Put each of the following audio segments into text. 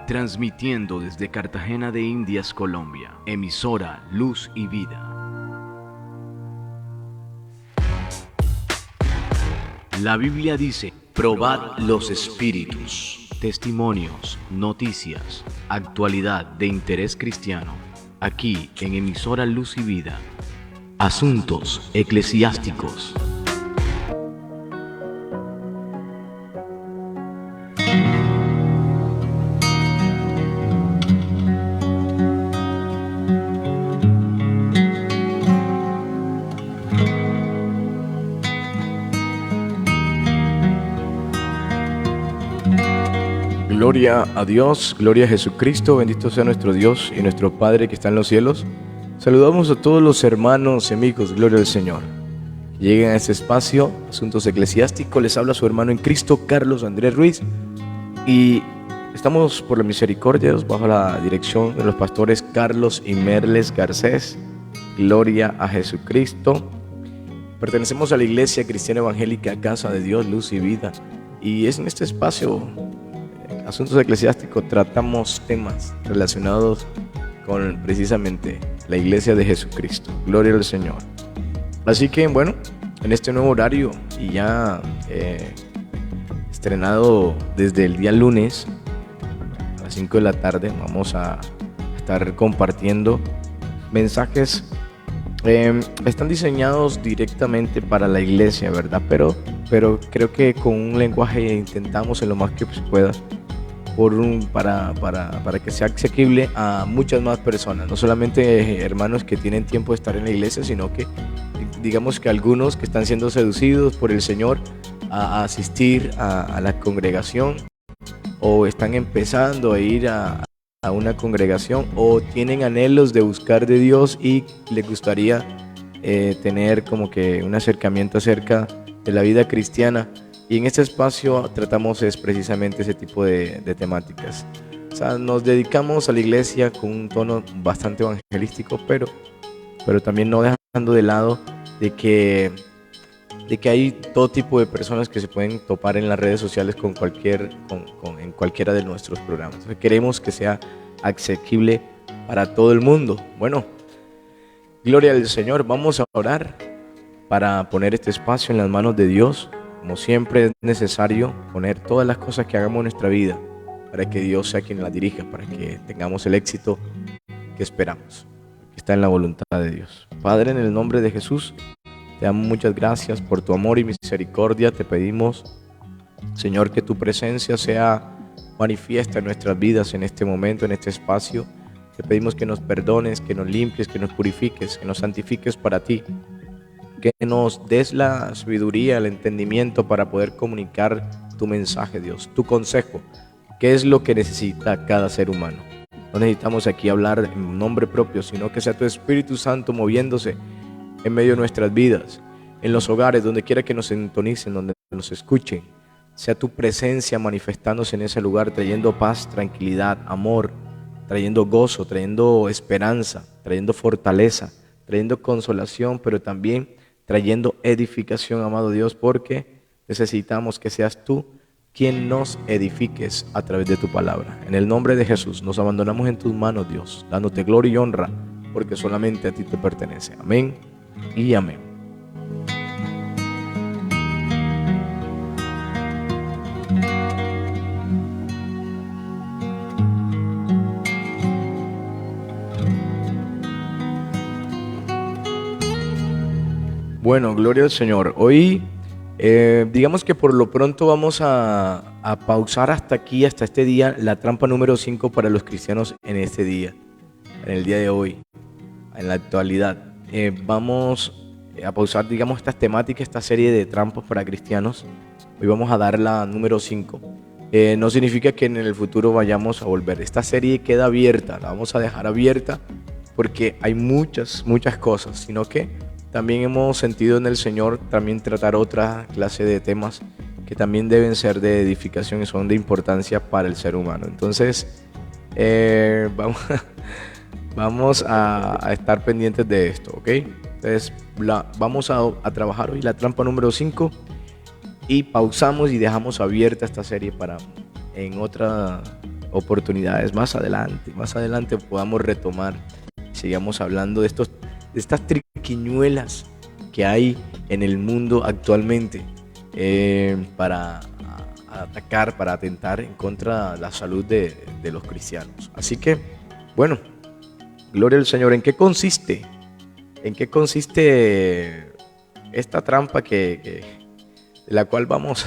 Transmitiendo desde Cartagena de Indias, Colombia. Emisora Luz y Vida. La Biblia dice: probad los espíritus. Testimonios, noticias, actualidad de interés cristiano. Aquí en Emisora Luz y Vida. Asuntos eclesiásticos. Gloria a Dios, gloria a Jesucristo, bendito sea nuestro Dios y nuestro Padre que está en los cielos. Saludamos a todos los hermanos y amigos, gloria al Señor. Lleguen a este espacio, Asuntos Eclesiásticos, les habla su hermano en Cristo, Carlos Andrés Ruiz. Y estamos por la misericordia bajo la dirección de los pastores Carlos y Merles Garcés. Gloria a Jesucristo. Pertenecemos a la Iglesia Cristiana Evangélica Casa de Dios, Luz y Vida. Y es en este espacio, Asuntos Eclesiásticos, tratamos temas relacionados con precisamente la Iglesia de Jesucristo. Gloria al Señor. Así que bueno, en este nuevo horario y ya estrenado desde el día lunes a las 5 de la tarde, vamos a estar compartiendo mensajes. Están diseñados directamente para la iglesia, ¿verdad? Pero creo que con un lenguaje intentamos en lo más que se pueda para que sea asequible a muchas más personas, no solamente hermanos que tienen tiempo de estar en la iglesia, sino que digamos que algunos que están siendo seducidos por el Señor a asistir a la congregación, o están empezando a ir a una congregación, o tienen anhelos de buscar de Dios y les gustaría tener como que un acercamiento acerca de la vida cristiana. Y en este espacio tratamos precisamente ese tipo de temáticas. O sea, nos dedicamos a la iglesia con un tono bastante evangelístico, pero también no dejando de lado de que hay todo tipo de personas que se pueden topar en las redes sociales en cualquiera de nuestros programas. Entonces, queremos que sea asequible para todo el mundo. Bueno, gloria al Señor. Vamos a orar para poner este espacio en las manos de Dios. Como siempre es necesario poner todas las cosas que hagamos en nuestra vida para que Dios sea quien las dirija, para que tengamos el éxito que esperamos, que está en la voluntad de Dios. Padre, en el nombre de Jesús, te damos muchas gracias por tu amor y misericordia. Te pedimos, Señor, que tu presencia sea manifiesta en nuestras vidas en este momento, en este espacio. Te pedimos que nos perdones, que nos limpies, que nos purifiques, que nos santifiques para ti. Que nos des la sabiduría, el entendimiento para poder comunicar tu mensaje, Dios, tu consejo. ¿Qué es lo que necesita cada ser humano? No necesitamos aquí hablar en nombre propio, sino que sea tu Espíritu Santo moviéndose en medio de nuestras vidas, en los hogares, donde quiera que nos sintonicen, donde nos escuchen. Sea tu presencia manifestándose en ese lugar, trayendo paz, tranquilidad, amor, trayendo gozo, trayendo esperanza, trayendo fortaleza, trayendo consolación, pero también trayendo edificación, amado Dios, porque necesitamos que seas tú quien nos edifiques a través de tu palabra. En el nombre de Jesús nos abandonamos en tus manos, Dios, dándote gloria y honra, porque solamente a ti te pertenece. Amén y amén. Bueno, gloria al Señor. Hoy, digamos que por lo pronto vamos a pausar hasta aquí, hasta este día, la trampa número 5 para los cristianos en este día, en el día de hoy, en la actualidad. Vamos a pausar, digamos, estas temáticas, esta serie de trampas para cristianos. Hoy vamos a dar la número 5. No significa que en el futuro vayamos a volver. Esta serie queda abierta, la vamos a dejar abierta porque hay muchas cosas, sino que también hemos sentido en el Señor también tratar otra clase de temas que también deben ser de edificación y son de importancia para el ser humano. Entonces, vamos a estar pendientes de esto, ¿ok? Entonces, vamos a trabajar hoy la trampa número 5 y pausamos y dejamos abierta esta serie para en otra oportunidades más adelante podamos retomar, sigamos hablando de estas triquiñuelas que hay en el mundo actualmente para atacar, para atentar en contra de la salud de los cristianos. Así que, bueno, gloria al Señor. ¿En qué consiste? ¿En qué consiste esta trampa de la cual vamos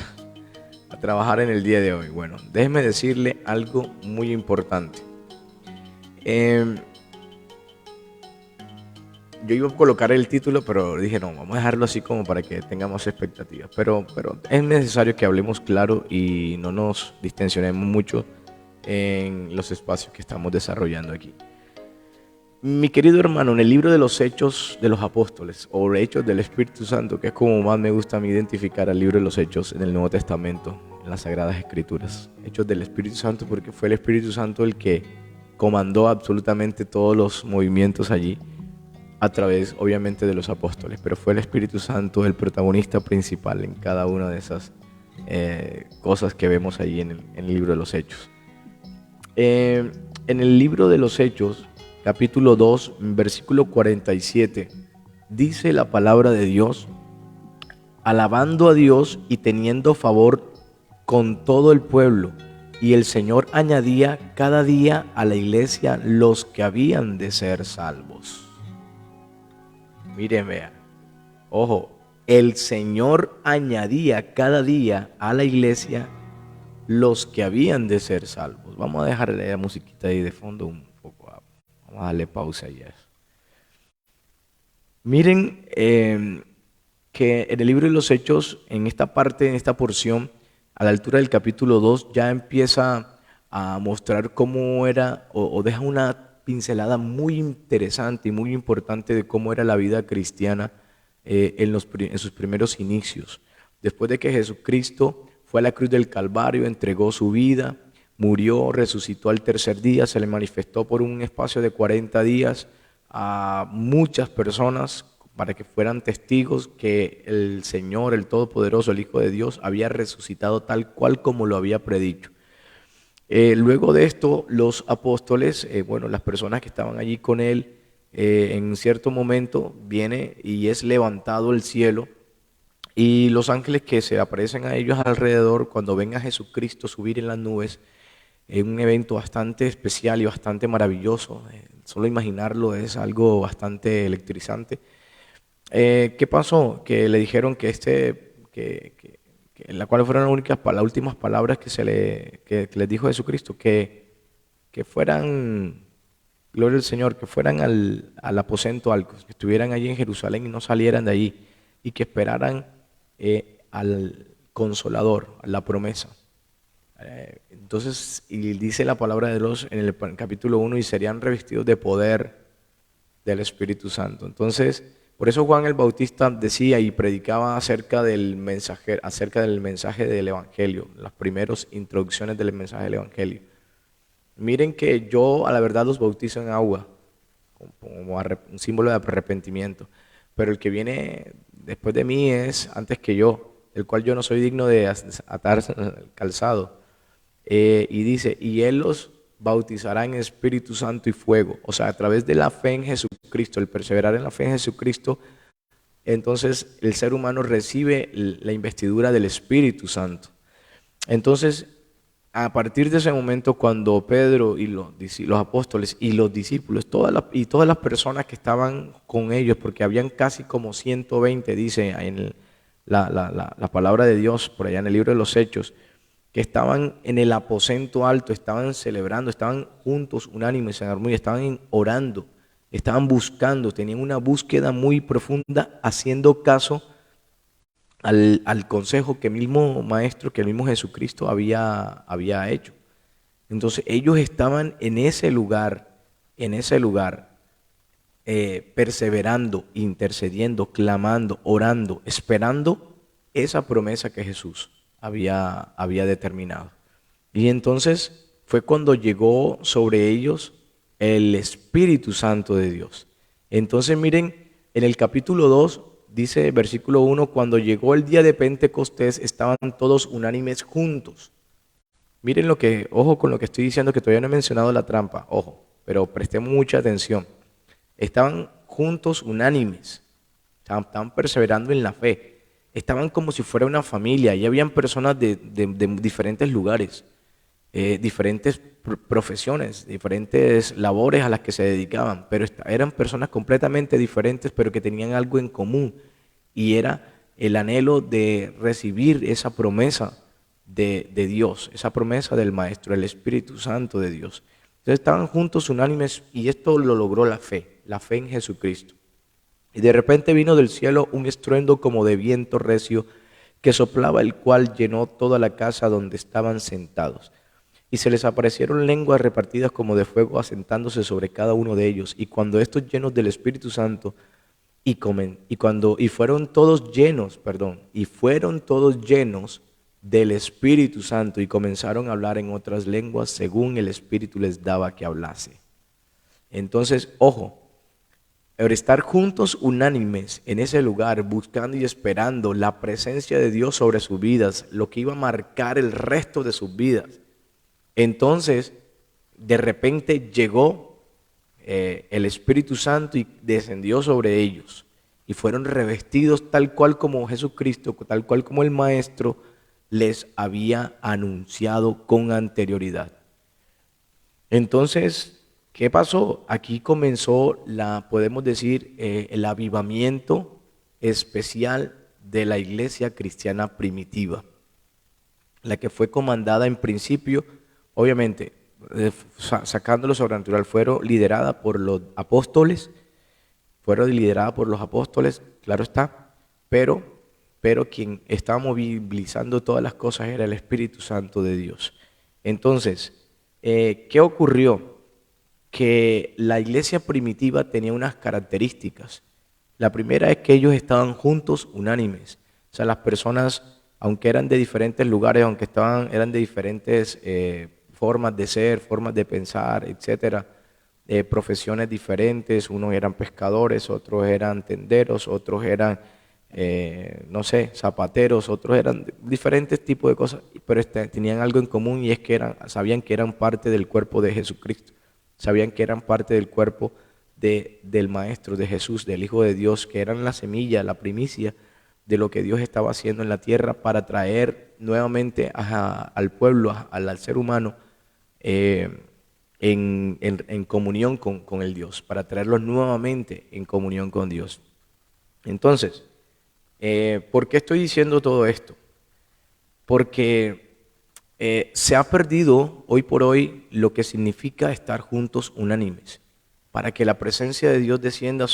a trabajar en el día de hoy? Bueno, déjeme decirle algo muy importante. Yo iba a colocar el título, pero dije no, vamos a dejarlo así como para que tengamos expectativas. Pero es necesario que hablemos claro y no nos distensionemos mucho en los espacios que estamos desarrollando aquí. Mi querido hermano, en el libro de los Hechos de los Apóstoles, o Hechos del Espíritu Santo, que es como más me gusta a mí identificar al libro de los Hechos en el Nuevo Testamento, en las Sagradas Escrituras. Hechos del Espíritu Santo, porque fue el Espíritu Santo el que comandó absolutamente todos los movimientos allí, a través obviamente de los apóstoles, pero fue el Espíritu Santo el protagonista principal en cada una de esas cosas que vemos allí en el libro de los Hechos. En el libro de los Hechos, capítulo 2, versículo 47, dice la palabra de Dios: alabando a Dios y teniendo favor con todo el pueblo, y el Señor añadía cada día a la iglesia los que habían de ser salvos. Miren, vean, ojo, el Señor añadía cada día a la iglesia los que habían de ser salvos. Vamos a dejarle la musiquita ahí de fondo un poco, vamos a darle pausa ahí a eso. Miren que en el libro de los Hechos, en esta parte, en esta porción, a la altura del capítulo 2, ya empieza a mostrar cómo era, o deja una pincelada muy interesante y muy importante de cómo era la vida cristiana en sus primeros inicios. Después de que Jesucristo fue a la cruz del Calvario, entregó su vida, murió, resucitó al tercer día, se le manifestó por un espacio de 40 días a muchas personas para que fueran testigos que el Señor, el Todopoderoso, el Hijo de Dios, había resucitado tal cual como lo había predicho. Luego de esto, los apóstoles, las personas que estaban allí con él, en cierto momento viene y es levantado el cielo, y los ángeles que se aparecen a ellos alrededor cuando ven a Jesucristo subir en las nubes, es un evento bastante especial y bastante maravilloso. Solo imaginarlo es algo bastante electrizante. ¿Qué pasó? Que le dijeron en la cual fueron las últimas palabras que les dijo Jesucristo, que fueran, gloria al Señor, que fueran al aposento alto, que estuvieran allí en Jerusalén y no salieran de allí, y que esperaran al Consolador, a la promesa. Entonces, y dice la palabra de Dios en el capítulo 1, y serían revestidos de poder del Espíritu Santo. Entonces, por eso Juan el Bautista decía y predicaba acerca del mensaje del Evangelio, las primeras introducciones del mensaje del Evangelio. Miren que yo a la verdad los bautizo en agua, como un símbolo de arrepentimiento, pero el que viene después de mí es antes que yo, el cual yo no soy digno de atar el calzado. Y dice, y Él los bautizará en Espíritu Santo y fuego. O sea, a través de la fe en Jesucristo, el perseverar en la fe en Jesucristo, entonces el ser humano recibe la investidura del Espíritu Santo. Entonces, a partir de ese momento, cuando Pedro y los apóstoles y los discípulos, todas las personas que estaban con ellos, porque habían casi como 120, dice en la palabra de Dios, por allá en el libro de los Hechos, que estaban en el aposento alto, estaban celebrando, estaban juntos, unánimes en armonía, estaban orando, estaban buscando, tenían una búsqueda muy profunda, haciendo caso al consejo que el mismo Maestro, que el mismo Jesucristo había hecho. Entonces ellos estaban en ese lugar, perseverando, intercediendo, clamando, orando, esperando esa promesa que Jesús había determinado. Y entonces fue cuando llegó sobre ellos el Espíritu Santo de Dios. Entonces miren, en el capítulo 2 dice, versículo 1, cuando llegó el día de Pentecostés estaban todos unánimes juntos. Miren ojo con lo que estoy diciendo, que todavía no he mencionado la trampa, ojo, pero prestemos mucha atención. Estaban juntos unánimes, estaban perseverando en la fe, estaban como si fuera una familia, y habían personas de diferentes lugares, diferentes profesiones, diferentes labores a las que se dedicaban, pero eran personas completamente diferentes, pero que tenían algo en común, y era el anhelo de recibir esa promesa de Dios, esa promesa del Maestro, el Espíritu Santo de Dios. Entonces estaban juntos unánimes y esto lo logró la fe en Jesucristo. Y de repente vino del cielo un estruendo como de viento recio que soplaba, el cual llenó toda la casa donde estaban sentados. Y se les aparecieron lenguas repartidas como de fuego asentándose sobre cada uno de ellos. Y cuando estos llenos del Espíritu Santo y fueron todos llenos, del Espíritu Santo y comenzaron a hablar en otras lenguas según el Espíritu les daba que hablase. Entonces, ojo, el estar juntos unánimes en ese lugar, buscando y esperando la presencia de Dios sobre sus vidas, lo que iba a marcar el resto de sus vidas. Entonces, de repente llegó el Espíritu Santo y descendió sobre ellos y fueron revestidos tal cual como Jesucristo, tal cual como el Maestro les había anunciado con anterioridad. Entonces, ¿qué pasó? Aquí comenzó podemos decir, el avivamiento especial de la iglesia cristiana primitiva, la que fue comandada en principio, obviamente, sacando lo sobrenatural, fueron lideradas por los apóstoles, claro está, pero quien estaba movilizando todas las cosas era el Espíritu Santo de Dios. Entonces, ¿qué ocurrió? Que la iglesia primitiva tenía unas características. La primera es que ellos estaban juntos, unánimes. O sea, las personas, aunque eran de diferentes lugares, aunque eran de diferentes formas de ser, formas de pensar, etcétera, profesiones diferentes, unos eran pescadores, otros eran tenderos, otros eran, no sé, zapateros, otros eran diferentes tipos de cosas, pero tenían algo en común, y es que sabían que eran parte del cuerpo de Jesucristo, sabían que eran parte del cuerpo del Maestro, de Jesús, del Hijo de Dios, que eran la semilla, la primicia de lo que Dios estaba haciendo en la tierra para traer nuevamente al pueblo, al ser humano, en comunión con el Dios, para traerlos nuevamente en comunión con Dios. Entonces, ¿por qué estoy diciendo todo esto? Porque se ha perdido hoy por hoy lo que significa estar juntos unánimes, para que la presencia de Dios descienda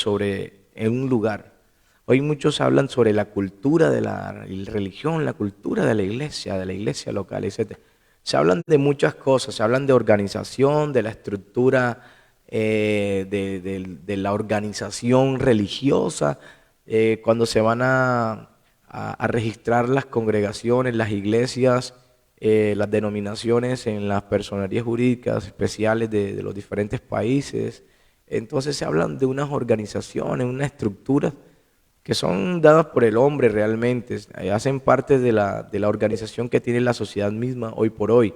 en un lugar. Hoy muchos hablan sobre la cultura de la religión, la cultura de la iglesia local, etc. Se hablan de muchas cosas, se hablan de organización, de la estructura de la organización religiosa, cuando se van a registrar las congregaciones, las iglesias, las denominaciones en las personerías jurídicas especiales de los diferentes países. Entonces se hablan de unas organizaciones, unas estructuras que son dadas por el hombre realmente, hacen parte de la organización que tiene la sociedad misma hoy por hoy.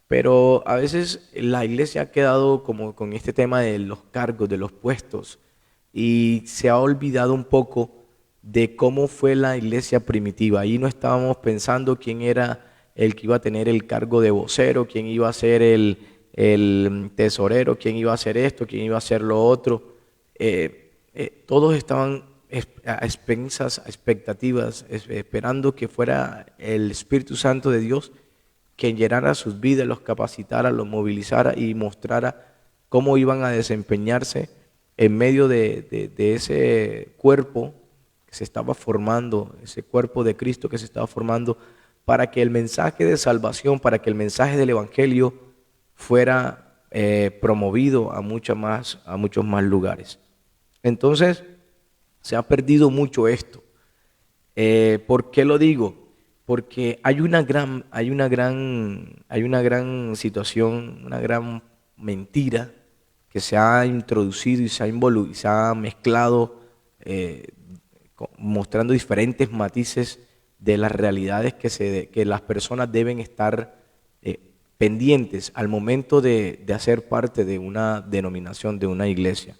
Pero a veces la iglesia ha quedado como con este tema de los cargos, de los puestos, y se ha olvidado un poco de cómo fue la iglesia primitiva. Ahí no estábamos pensando quién era el que iba a tener el cargo de vocero, quién iba a ser el tesorero, quién iba a hacer esto, quién iba a hacer lo otro. Todos estaban a expensas, a expectativas, esperando que fuera el Espíritu Santo de Dios quien llenara sus vidas, los capacitara, los movilizara y mostrara cómo iban a desempeñarse en medio de ese cuerpo que se estaba formando, ese cuerpo de Cristo que se estaba formando, para que el mensaje de salvación, para que el mensaje del Evangelio fuera promovido a muchos más lugares. Entonces, se ha perdido mucho esto. ¿Por qué lo digo? Porque hay una gran situación, una gran mentira que se ha introducido y se ha mezclado, mostrando diferentes matices de las realidades que las personas deben estar pendientes al momento de hacer parte de una denominación, de una iglesia.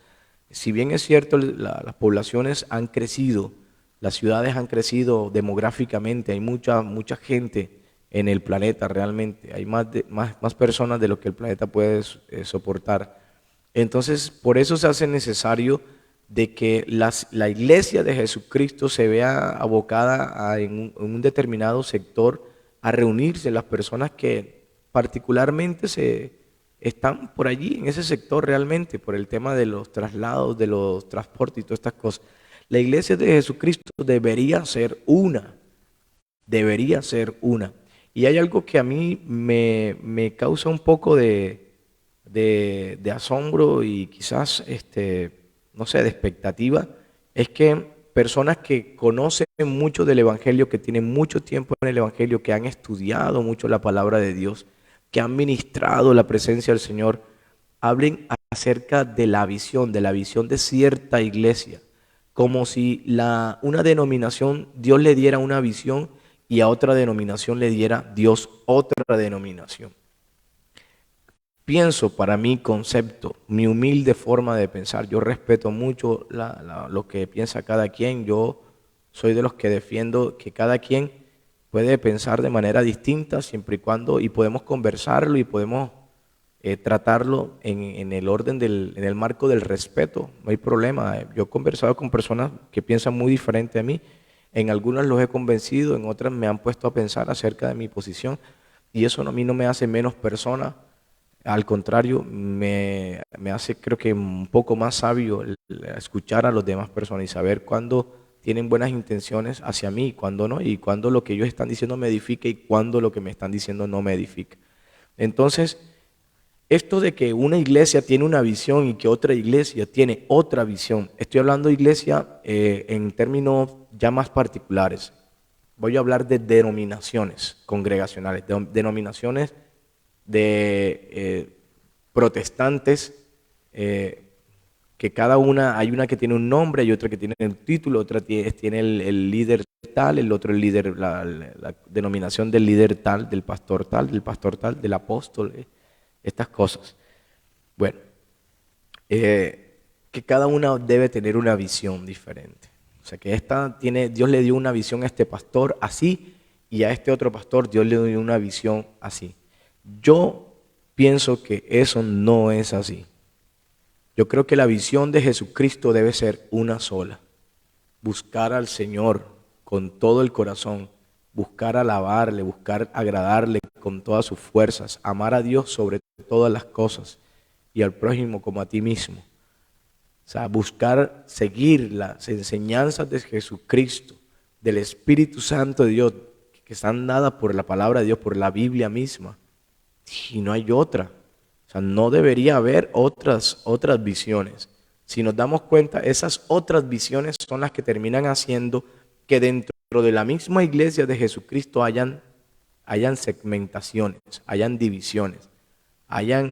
Si bien es cierto, las poblaciones han crecido, las ciudades han crecido demográficamente, hay mucha gente en el planeta realmente, hay más personas de lo que el planeta puede soportar. Entonces, por eso se hace necesario de que la iglesia de Jesucristo se vea abocada en un determinado sector a reunirse, las personas que particularmente están por allí, en ese sector realmente, por el tema de los traslados, de los transportes y todas estas cosas. La iglesia de Jesucristo debería ser una, debería ser una. Y hay algo que a mí me causa un poco de asombro y quizás, no sé, de expectativa, es que personas que conocen mucho del Evangelio, que tienen mucho tiempo en el Evangelio, que han estudiado mucho la palabra de Dios, que han ministrado la presencia del Señor, hablen acerca de la visión de cierta iglesia, como si una denominación, Dios le diera una visión y a otra denominación le diera Dios otra denominación. Pienso, para mi concepto, mi humilde forma de pensar, yo respeto mucho lo que piensa cada quien, yo soy de los que defiendo que cada quien puede pensar de manera distinta siempre y cuando, y podemos conversarlo y podemos tratarlo en el orden en el marco del respeto, no hay problema. Yo he conversado con personas que piensan muy diferente a mí, en algunas los he convencido, en otras me han puesto a pensar acerca de mi posición, y eso a mí no me hace menos persona. Al contrario, me hace, creo que un poco más sabio escuchar a las demás personas y saber cuándo tienen buenas intenciones hacia mí, cuándo no, y cuándo lo que ellos están diciendo me edifica y cuándo lo que me están diciendo no me edifica. Entonces, esto de que una iglesia tiene una visión y que otra iglesia tiene otra visión, estoy hablando de iglesia en términos ya más particulares. Voy a hablar de denominaciones congregacionales, denominaciones de protestantes, que cada una, hay una que tiene un nombre, hay otra que tiene un título, otra tiene el líder tal, el otro el líder, la denominación del líder tal, del pastor tal, del apóstol, estas cosas. Bueno, que cada una debe tener una visión diferente. O sea, que Dios le dio una visión a este pastor así y a este otro pastor Dios le dio una visión así. Yo pienso que eso no es así. Yo creo que la visión de Jesucristo debe ser una sola. Buscar al Señor con todo el corazón, buscar alabarle, buscar agradarle con todas sus fuerzas, amar a Dios sobre todas las cosas y al prójimo como a ti mismo. O sea, buscar seguir las enseñanzas de Jesucristo, del Espíritu Santo de Dios, que están dadas por la palabra de Dios, por la Biblia misma. Y no hay otra. O sea, no debería haber otras visiones. Si nos damos cuenta, esas otras visiones son las que terminan haciendo que dentro de la misma iglesia de Jesucristo hayan segmentaciones, hayan divisiones, hayan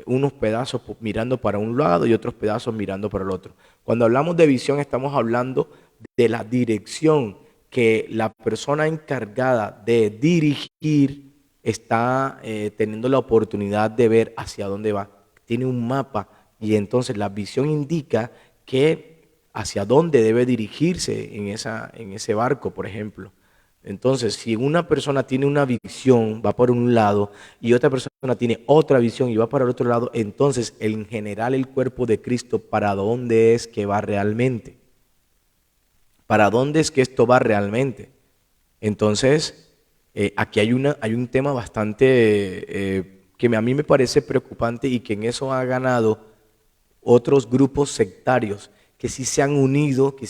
unos pedazos mirando para un lado y otros pedazos mirando para el otro. Cuando hablamos de visión estamos hablando de la dirección que la persona encargada de dirigir está teniendo la oportunidad de ver hacia dónde va. Tiene un mapa y entonces la visión indica que hacia dónde debe dirigirse en ese barco, por ejemplo. Entonces, si una persona tiene una visión, va por un lado, y otra persona tiene otra visión y va para el otro lado, entonces, en general, el cuerpo de Cristo, ¿para dónde es que va realmente? ¿Para dónde es que esto va realmente? Entonces, aquí hay un tema bastante que a mí me parece preocupante y que en eso ha ganado otros grupos sectarios que sí se han unido, que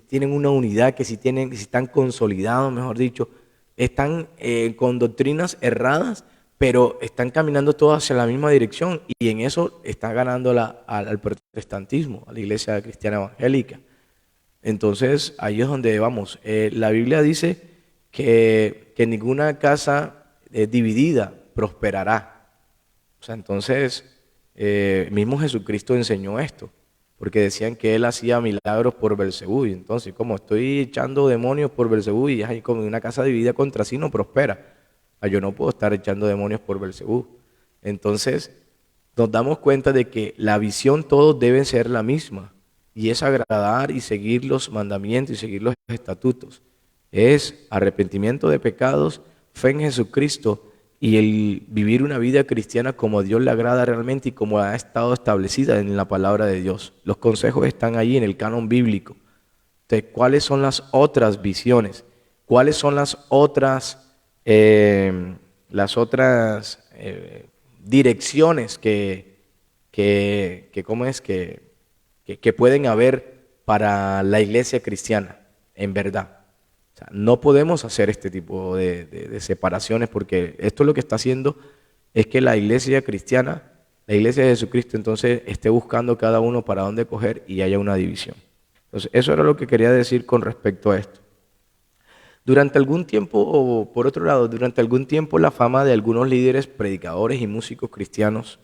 tienen una unidad, que sí están consolidados, mejor dicho, están con doctrinas erradas, pero están caminando todos hacia la misma dirección y en eso está ganando al protestantismo, a la iglesia cristiana evangélica. Entonces, ahí es donde vamos. La Biblia dice que ninguna casa dividida prosperará. O sea, entonces, mismo Jesucristo enseñó esto, porque decían que él hacía milagros por Belcebú. Y entonces, como estoy echando demonios por Belcebú y hay como una casa dividida contra sí no prospera. Yo no puedo estar echando demonios por Belcebú. Entonces, nos damos cuenta de que la visión todos debe ser la misma, y es agradar y seguir los mandamientos y seguir los estatutos. Es arrepentimiento de pecados, fe en Jesucristo y el vivir una vida cristiana como a Dios le agrada realmente y como ha estado establecida en la palabra de Dios. Los consejos están allí en el canon bíblico. Entonces, ¿cuáles son las otras visiones? ¿Cuáles son las otras direcciones ¿cómo es? Que pueden haber para la iglesia cristiana, en verdad? O sea, no podemos hacer este tipo de separaciones, porque esto lo que está haciendo es que la iglesia cristiana, la iglesia de Jesucristo, entonces esté buscando cada uno para dónde coger y haya una división. Entonces, eso era lo que quería decir con respecto a esto. Durante algún tiempo, o por otro lado, durante algún tiempo la fama de algunos líderes, predicadores y músicos cristianos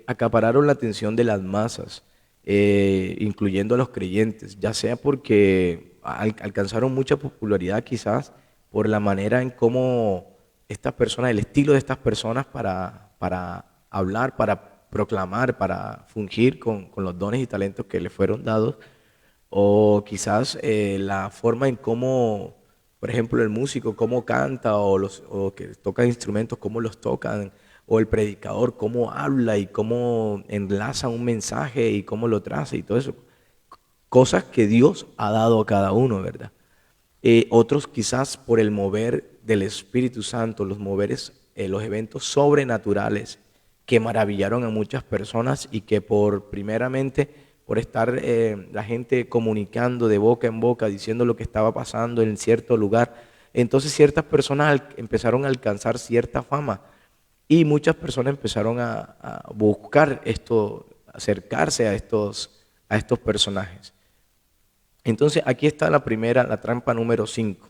acapararon la atención de las masas, incluyendo a los creyentes, ya sea porque alcanzaron mucha popularidad quizás por la manera en cómo estas personas, el estilo de estas personas para hablar, para proclamar, para fungir con los dones y talentos que les fueron dados, o quizás la forma en cómo, por ejemplo, el músico, cómo canta, o que toca instrumentos, cómo los tocan, o el predicador, cómo habla y cómo enlaza un mensaje y cómo lo traza y todo eso. Cosas que Dios ha dado a cada uno, ¿verdad? Otros quizás por el mover del Espíritu Santo, los eventos sobrenaturales que maravillaron a muchas personas y que por estar la gente comunicando de boca en boca, diciendo lo que estaba pasando en cierto lugar, entonces ciertas personas empezaron a alcanzar cierta fama y muchas personas empezaron a buscar esto, acercarse a estos personajes. Entonces aquí está la trampa número 5.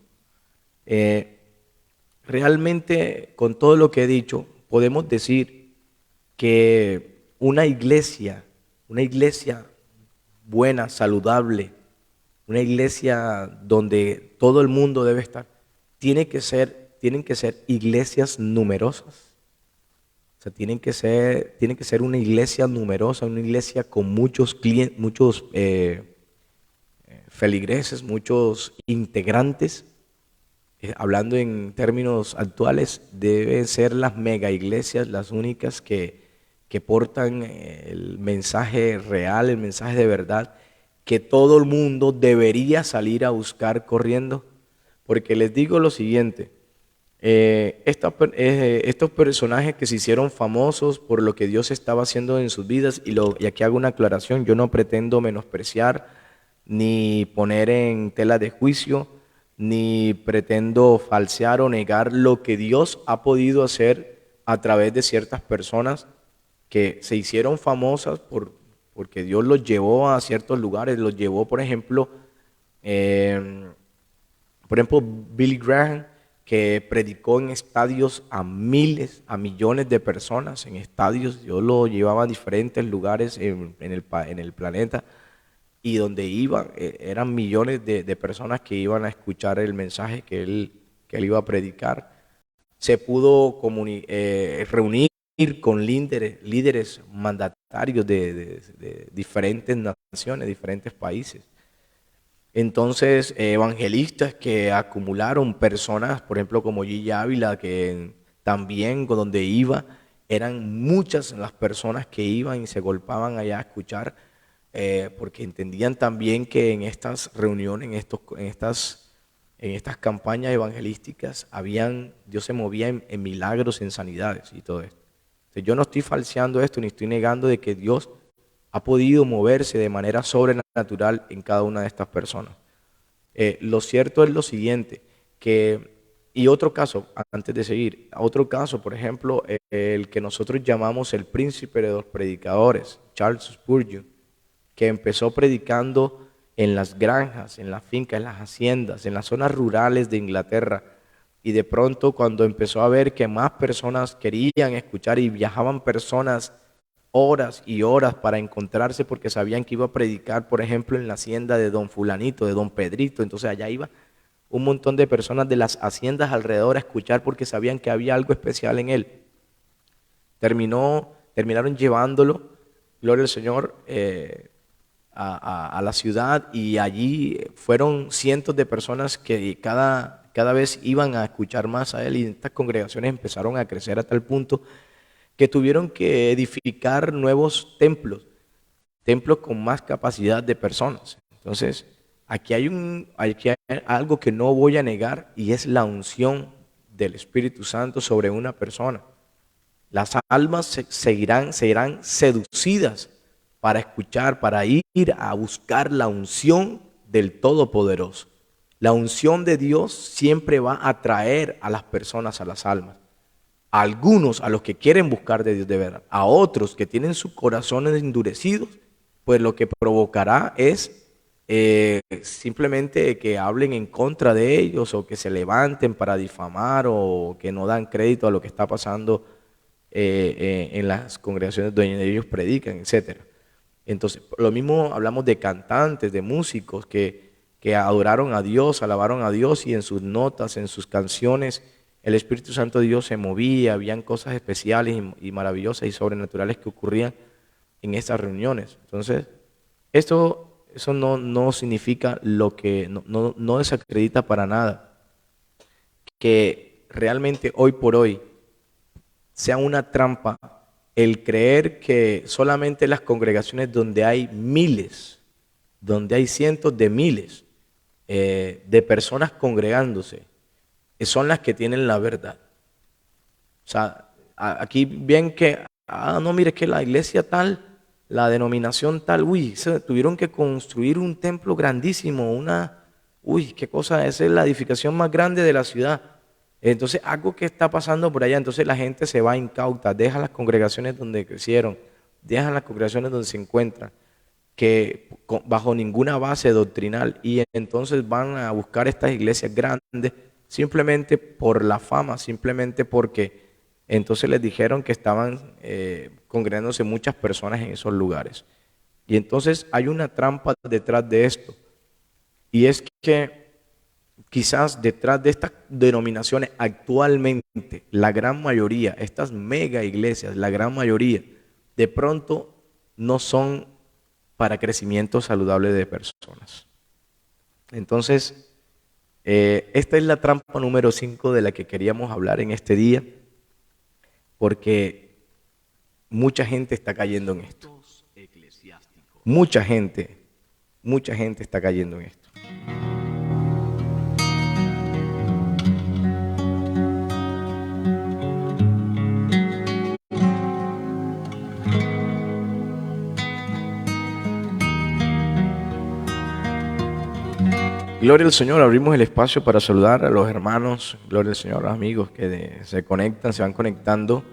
Realmente, con todo lo que he dicho, podemos decir que una iglesia buena, saludable, una iglesia donde todo el mundo debe estar, tienen que ser iglesias numerosas. O sea, tiene que ser una iglesia numerosa, una iglesia con muchos clientes, muchos feligreses, muchos integrantes. Hablando en términos actuales, deben ser las mega iglesias las únicas que portan el mensaje real, el mensaje de verdad, que todo el mundo debería salir a buscar corriendo. Porque les digo lo siguiente, estos personajes que se hicieron famosos por lo que Dios estaba haciendo en sus vidas, y aquí hago una aclaración, yo no pretendo menospreciar ni poner en tela de juicio, ni pretendo falsear o negar lo que Dios ha podido hacer a través de ciertas personas que se hicieron famosas porque Dios los llevó a ciertos lugares, los llevó, eh, por ejemplo, Billy Graham, que predicó en estadios a miles, a millones de personas, en estadios. Dios lo llevaba a diferentes lugares en el planeta, y donde iban, eran millones de personas que iban a escuchar el mensaje que él iba a predicar. Se pudo reunir con líderes mandatarios de diferentes naciones, diferentes países. Entonces, evangelistas que acumularon personas, por ejemplo, como Gigi Ávila, que también con donde iba, eran muchas las personas que iban y se golpaban allá a escuchar, porque entendían también que en estas reuniones, en estas campañas evangelísticas, Dios se movía en milagros, en sanidades y todo esto. Entonces, yo no estoy falseando esto, ni estoy negando de que Dios ha podido moverse de manera sobrenatural en cada una de estas personas. Lo cierto es lo siguiente, y otro caso, antes de seguir, otro caso, por ejemplo, el que nosotros llamamos el príncipe de los predicadores, Charles Spurgeon, que empezó predicando en las granjas, en las fincas, en las haciendas, en las zonas rurales de Inglaterra, y de pronto cuando empezó a ver que más personas querían escuchar y viajaban personas horas y horas para encontrarse porque sabían que iba a predicar, por ejemplo, en la hacienda de don fulanito, de don Pedrito, entonces allá iba. un montón de personas de las haciendas alrededor a escuchar porque sabían que había algo especial en él. Terminaron llevándolo, gloria al Señor, a la ciudad, y allí fueron cientos de personas que cada vez iban a escuchar más a él, y estas congregaciones empezaron a crecer a tal punto que tuvieron que edificar nuevos templos con más capacidad de personas. Entonces, aquí hay algo que no voy a negar, y es la unción del Espíritu Santo sobre una persona. Las almas serán seducidas para escuchar, para ir a buscar la unción del Todopoderoso. La unción de Dios siempre va a atraer a las personas, a las almas. A algunos, a los que quieren buscar de Dios de verdad. A otros que tienen sus corazones endurecidos, pues lo que provocará es simplemente que hablen en contra de ellos, o que se levanten para difamar, o que no dan crédito a lo que está pasando en las congregaciones donde ellos predican, etcétera. Entonces, lo mismo hablamos de cantantes, de músicos que adoraron a Dios, alabaron a Dios, y en sus notas, en sus canciones, el Espíritu Santo de Dios se movía, habían cosas especiales y maravillosas y sobrenaturales que ocurrían en estas reuniones. Entonces, eso no significa no desacredita para nada que realmente hoy por hoy sea una trampa el creer que solamente las congregaciones donde hay miles, donde hay cientos de miles de personas congregándose, son las que tienen la verdad. O sea, aquí bien que, no, mire que la iglesia tal, la denominación tal, tuvieron que construir un templo grandísimo, qué cosa, esa es la edificación más grande de la ciudad. Entonces, algo que está pasando por allá, entonces la gente se va incauta, deja las congregaciones donde crecieron, deja las congregaciones donde se encuentran, que bajo ninguna base doctrinal, y entonces van a buscar estas iglesias grandes simplemente por la fama, simplemente porque entonces les dijeron que estaban congregándose muchas personas en esos lugares. Y entonces hay una trampa detrás de esto, y es que quizás detrás de estas denominaciones actualmente, la gran mayoría, estas mega iglesias, la gran mayoría, de pronto no son para crecimiento saludable de personas. Entonces, esta es la trampa número 5 de la que queríamos hablar en este día, porque mucha gente está cayendo en esto. Mucha gente está cayendo en esto. Gloria al Señor, abrimos el espacio para saludar a los hermanos, gloria al Señor, a los amigos que se conectan, se van conectando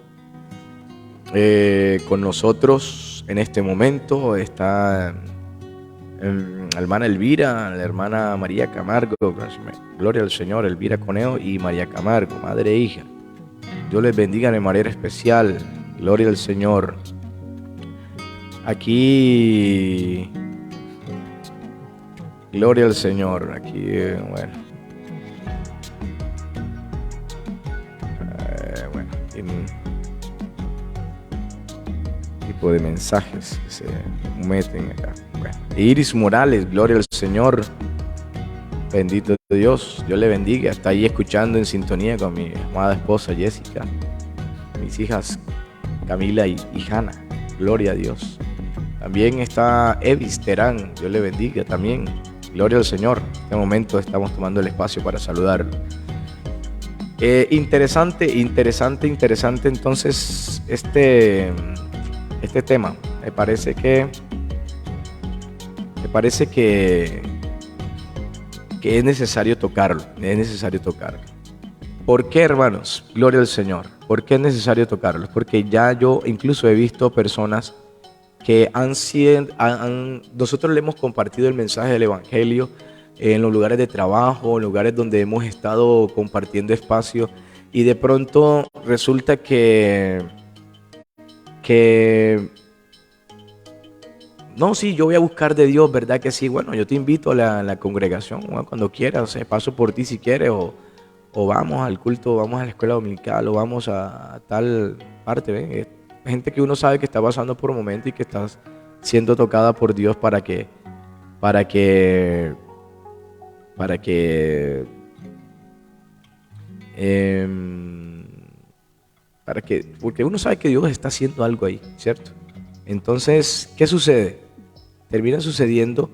con nosotros en este momento. Está la hermana Elvira, la hermana María Camargo, gloria al Señor, Elvira Coneo y María Camargo, madre e hija. Dios les bendiga de manera especial, gloria al Señor. Aquí... Gloria al Señor. Aquí, bueno, un tipo de mensajes que se meten acá. Bueno. Iris Morales, gloria al Señor. Bendito Dios, Dios le bendiga. Está ahí escuchando en sintonía con mi amada esposa Jessica, mis hijas Camila y Hanna. Gloria a Dios. También está Evis Terán, Dios le bendiga también. Gloria al Señor. En este momento estamos tomando el espacio para saludarlo. Interesante entonces este tema. Me parece que es necesario tocarlo. ¿Por qué, hermanos? Gloria al Señor. ¿Por qué es necesario tocarlo? Porque ya yo incluso he visto personas que nosotros le hemos compartido el mensaje del Evangelio en los lugares de trabajo, en lugares donde hemos estado compartiendo espacio, y de pronto resulta que no, sí, yo voy a buscar de Dios, ¿verdad que sí? Bueno, yo te invito a la congregación, bueno, cuando quieras, paso por ti si quieres, o vamos al culto, vamos a la escuela dominical, o vamos a tal parte, ¿ven? Es gente que uno sabe que está pasando por un momento y que está siendo tocada por Dios para que, para que, em, porque uno sabe que Dios está haciendo algo ahí, ¿cierto? Entonces, ¿qué sucede? Termina sucediendo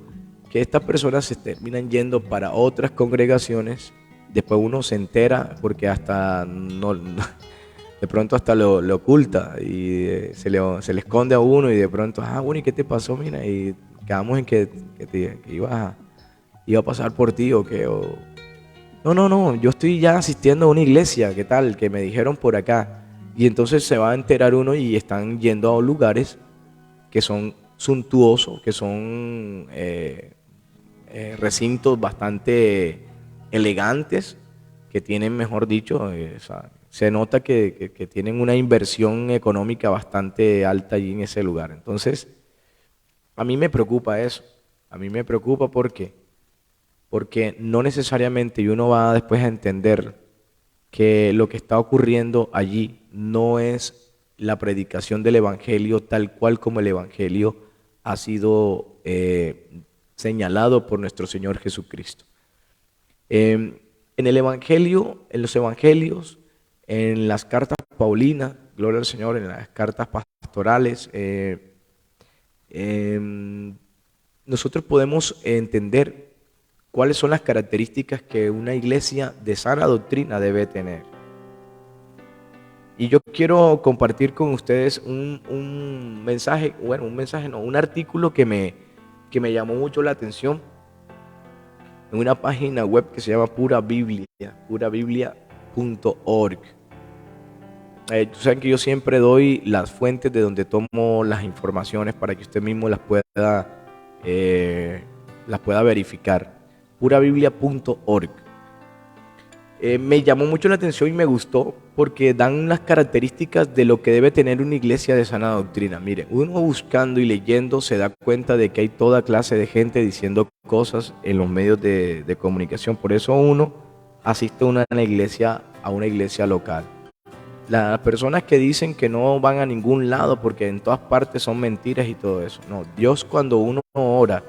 que estas personas se terminan yendo para otras congregaciones. Después uno se entera porque hasta de pronto hasta lo oculta y se le esconde a uno y de pronto, bueno, ¿y qué te pasó? Mira, y quedamos en que iba a pasar por ti o que... No, yo estoy ya asistiendo a una iglesia, ¿qué tal? Que me dijeron por acá. Y entonces se va a enterar uno y están yendo a lugares que son suntuosos, que son recintos bastante elegantes, que tienen, mejor dicho, o sea, se nota que tienen una inversión económica bastante alta allí en ese lugar. Entonces, a mí me preocupa eso. A mí me preocupa porque no necesariamente, y uno va después a entender que lo que está ocurriendo allí no es la predicación del Evangelio tal cual como el Evangelio ha sido señalado por nuestro Señor Jesucristo. En el Evangelio, en los Evangelios, en las cartas paulinas, gloria al Señor, en las cartas pastorales, nosotros podemos entender cuáles son las características que una iglesia de sana doctrina debe tener. Y yo quiero compartir con ustedes un mensaje, bueno, un artículo que me llamó mucho la atención en una página web que se llama Pura Biblia, purabiblia.org. Saben que yo siempre doy las fuentes de donde tomo las informaciones para que usted mismo las pueda verificar. Purabiblia.org. Me llamó mucho la atención y me gustó porque dan las características de lo que debe tener una iglesia de sana doctrina. Miren, uno buscando y leyendo se da cuenta de que hay toda clase de gente diciendo cosas en los medios de comunicación. Por eso uno asiste a una iglesia local. Las personas que dicen que no van a ningún lado porque en todas partes son mentiras y todo eso. No, Dios, cuando uno ora,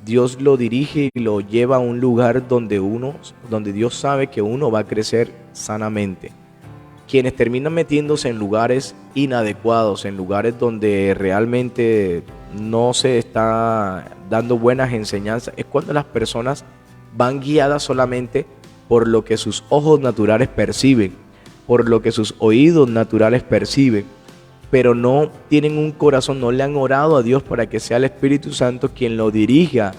Dios lo dirige y lo lleva a un lugar donde Dios sabe que uno va a crecer sanamente. Quienes terminan metiéndose en lugares inadecuados, en lugares donde realmente no se está dando buenas enseñanzas, es cuando las personas van guiadas solamente por lo que sus ojos naturales perciben, por lo que sus oídos naturales perciben, pero no tienen un corazón, no le han orado a Dios para que sea el Espíritu Santo quien lo dirija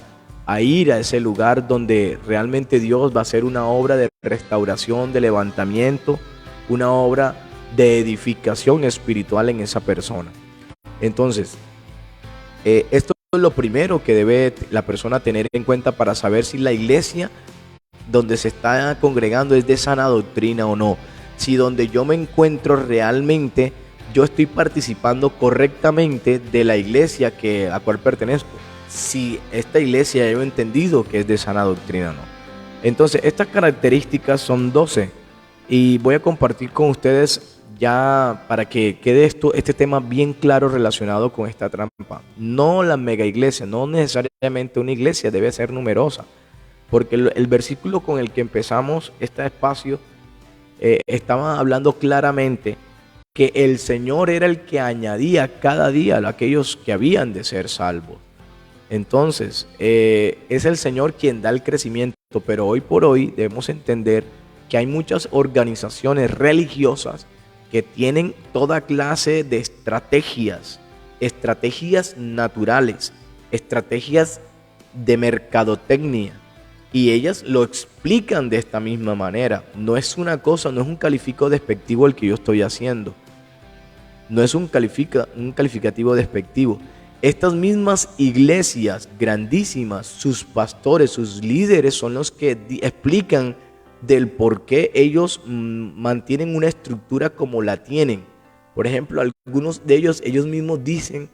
a ir a ese lugar donde realmente Dios va a hacer una obra de restauración, de levantamiento, una obra de edificación espiritual en esa persona. Entonces, esto es lo primero que debe la persona tener en cuenta para saber si la iglesia donde se está congregando es de sana doctrina o no. Si donde yo me encuentro realmente yo estoy participando correctamente de la iglesia a la cual pertenezco. Si esta iglesia yo he entendido que es de sana doctrina o no. Entonces, estas características son 12 y voy a compartir con ustedes ya para que quede este tema bien claro relacionado con esta trampa. No la mega iglesia, no necesariamente una iglesia debe ser numerosa, porque el versículo con el que empezamos este espacio estaba hablando claramente que el Señor era el que añadía cada día a aquellos que habían de ser salvos. Entonces, es el Señor quien da el crecimiento, pero hoy por hoy debemos entender que hay muchas organizaciones religiosas que tienen toda clase de estrategias naturales, estrategias de mercadotecnia, y ellas lo explican de esta misma manera. No es una cosa, no es un calificativo despectivo el que yo estoy haciendo. No es un calificativo despectivo. Estas mismas iglesias grandísimas, sus pastores, sus líderes son los que explican del por qué ellos mantienen una estructura como la tienen. Por ejemplo, algunos de ellos mismos dicen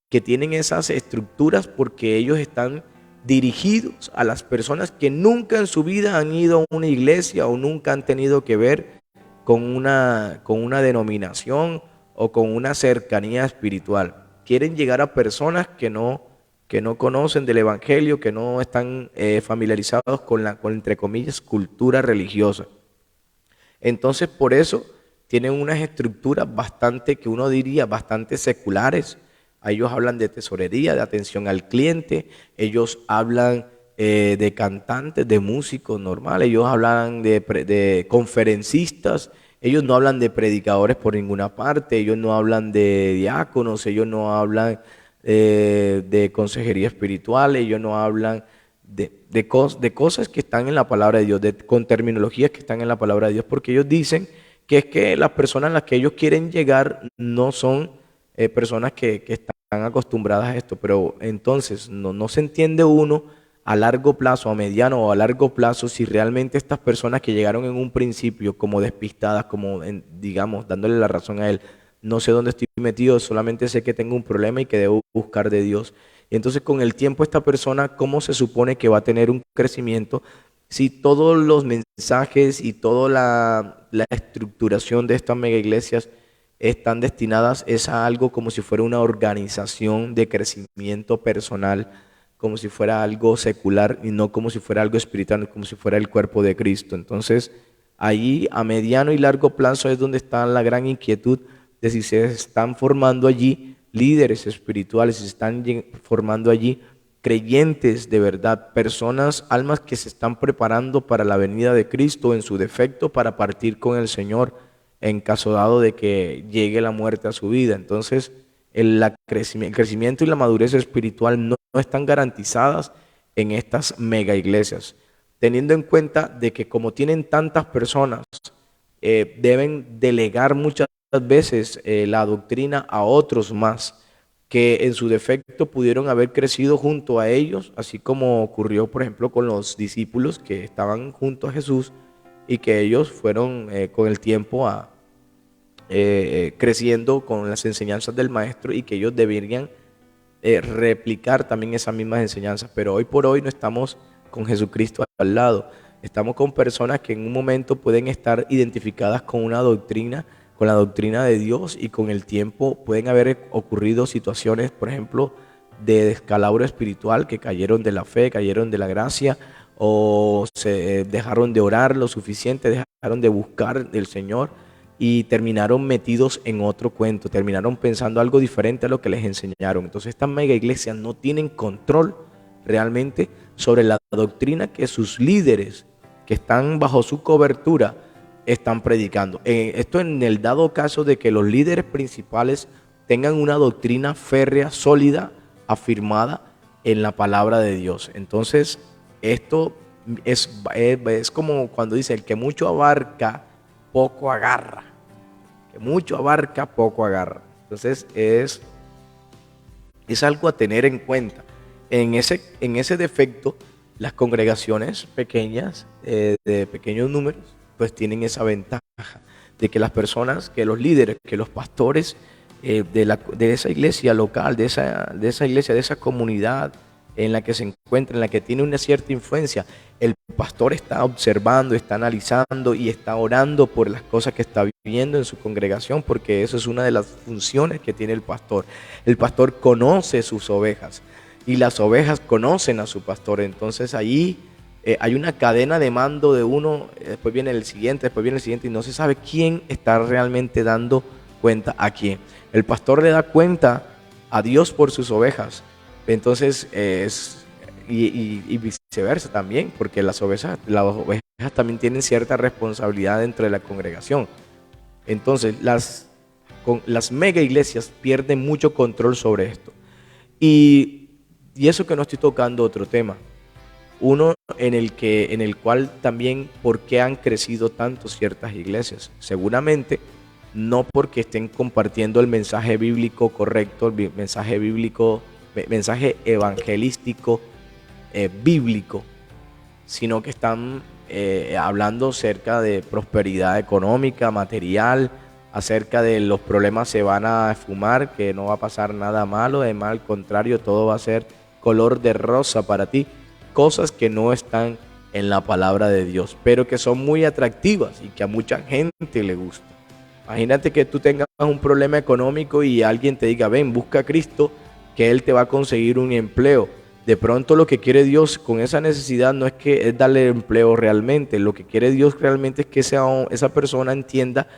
que tienen esas estructuras porque ellos están dirigidos a las personas que nunca en su vida han ido a una iglesia o nunca han tenido que ver con una denominación o con una cercanía espiritual. Quieren llegar a personas que no conocen del evangelio, que no están familiarizados con, entre comillas, cultura religiosa. Entonces, por eso tienen unas estructuras bastante, que uno diría, bastante seculares. Ellos hablan de tesorería, de atención al cliente, ellos hablan de cantantes, de músicos normales, ellos hablan de conferencistas, ellos no hablan de predicadores por ninguna parte, ellos no hablan de diáconos, ellos no hablan de consejería espiritual, ellos no hablan de cosas que están en la palabra de Dios, con terminologías que están en la palabra de Dios, porque ellos dicen que es que las personas a las que ellos quieren llegar no son personas que están acostumbradas a esto, pero entonces no se entiende uno a largo plazo, a mediano o a largo plazo, si realmente estas personas que llegaron en un principio como despistadas, como digamos, dándole la razón a él, no sé dónde estoy metido, solamente sé que tengo un problema y que debo buscar de Dios. Y entonces con el tiempo esta persona, ¿cómo se supone que va a tener un crecimiento si todos los mensajes y toda la estructuración de estas mega iglesias están destinadas es a algo como si fuera una organización de crecimiento personal, como si fuera algo secular y no como si fuera algo espiritual, como si fuera el cuerpo de Cristo? Entonces, allí a mediano y largo plazo es donde está la gran inquietud de si se están formando allí líderes espirituales, si se están formando allí creyentes de verdad, personas, almas que se están preparando para la venida de Cristo, en su defecto para partir con el Señor en caso dado de que llegue la muerte a su vida. Entonces, el crecimiento y la madurez espiritual no están garantizadas en estas mega iglesias, teniendo en cuenta de que como tienen tantas personas, deben delegar muchas veces la doctrina a otros más que en su defecto pudieron haber crecido junto a ellos, así como ocurrió por ejemplo con los discípulos que estaban junto a Jesús y que ellos fueron con el tiempo creciendo con las enseñanzas del maestro y que ellos deberían replicar también esas mismas enseñanzas. Pero hoy por hoy no estamos con Jesucristo al lado, estamos con personas que en un momento pueden estar identificadas con una doctrina, con la doctrina de Dios, y con el tiempo pueden haber ocurrido situaciones, por ejemplo, de descalabro espiritual, que cayeron de la fe, cayeron de la gracia, o se dejaron de orar lo suficiente, dejaron de buscar del Señor y terminaron metidos en otro cuento, terminaron pensando algo diferente a lo que les enseñaron. Entonces estas mega iglesias no tienen control realmente sobre la doctrina que sus líderes, que están bajo su cobertura, están predicando. Esto en el dado caso de que los líderes principales tengan una doctrina férrea, sólida, afirmada en la palabra de Dios. Entonces, esto es como cuando dice: el que mucho abarca, poco agarra. Que mucho abarca, poco agarra. Entonces, es algo a tener en cuenta. En ese defecto, las congregaciones pequeñas, de pequeños números, pues tienen esa ventaja de que las personas, que los líderes, que los pastores de esa iglesia local, de esa iglesia, de esa comunidad en la que se encuentra, en la que tiene una cierta influencia, el pastor está observando, está analizando y está orando por las cosas que está viviendo en su congregación, porque eso es una de las funciones que tiene el pastor. El pastor conoce sus ovejas y las ovejas conocen a su pastor. Entonces allí hay una cadena de mando de uno, después viene el siguiente, y no se sabe quién está realmente dando cuenta a quién. El pastor le da cuenta a Dios por sus ovejas. Entonces y viceversa también, porque las ovejas también tienen cierta responsabilidad dentro de la congregación. Entonces las mega iglesias pierden mucho control sobre esto. Y eso que no estoy tocando otro tema, uno en el cual también, ¿por qué han crecido tanto ciertas iglesias? Seguramente no porque estén compartiendo el mensaje bíblico correcto, el mensaje evangelístico bíblico, sino que están hablando acerca de prosperidad económica, material, acerca de los problemas se van a esfumar, que no va a pasar nada malo, además al contrario, todo va a ser color de rosa para ti, cosas que no están en la palabra de Dios, pero que son muy atractivas y que a mucha gente le gusta. Imagínate que tú tengas un problema económico y alguien te diga, ven, busca a Cristo, que Él te va a conseguir un empleo. De pronto lo que quiere Dios con esa necesidad no es que es darle empleo realmente, lo que quiere Dios realmente es que esa persona entienda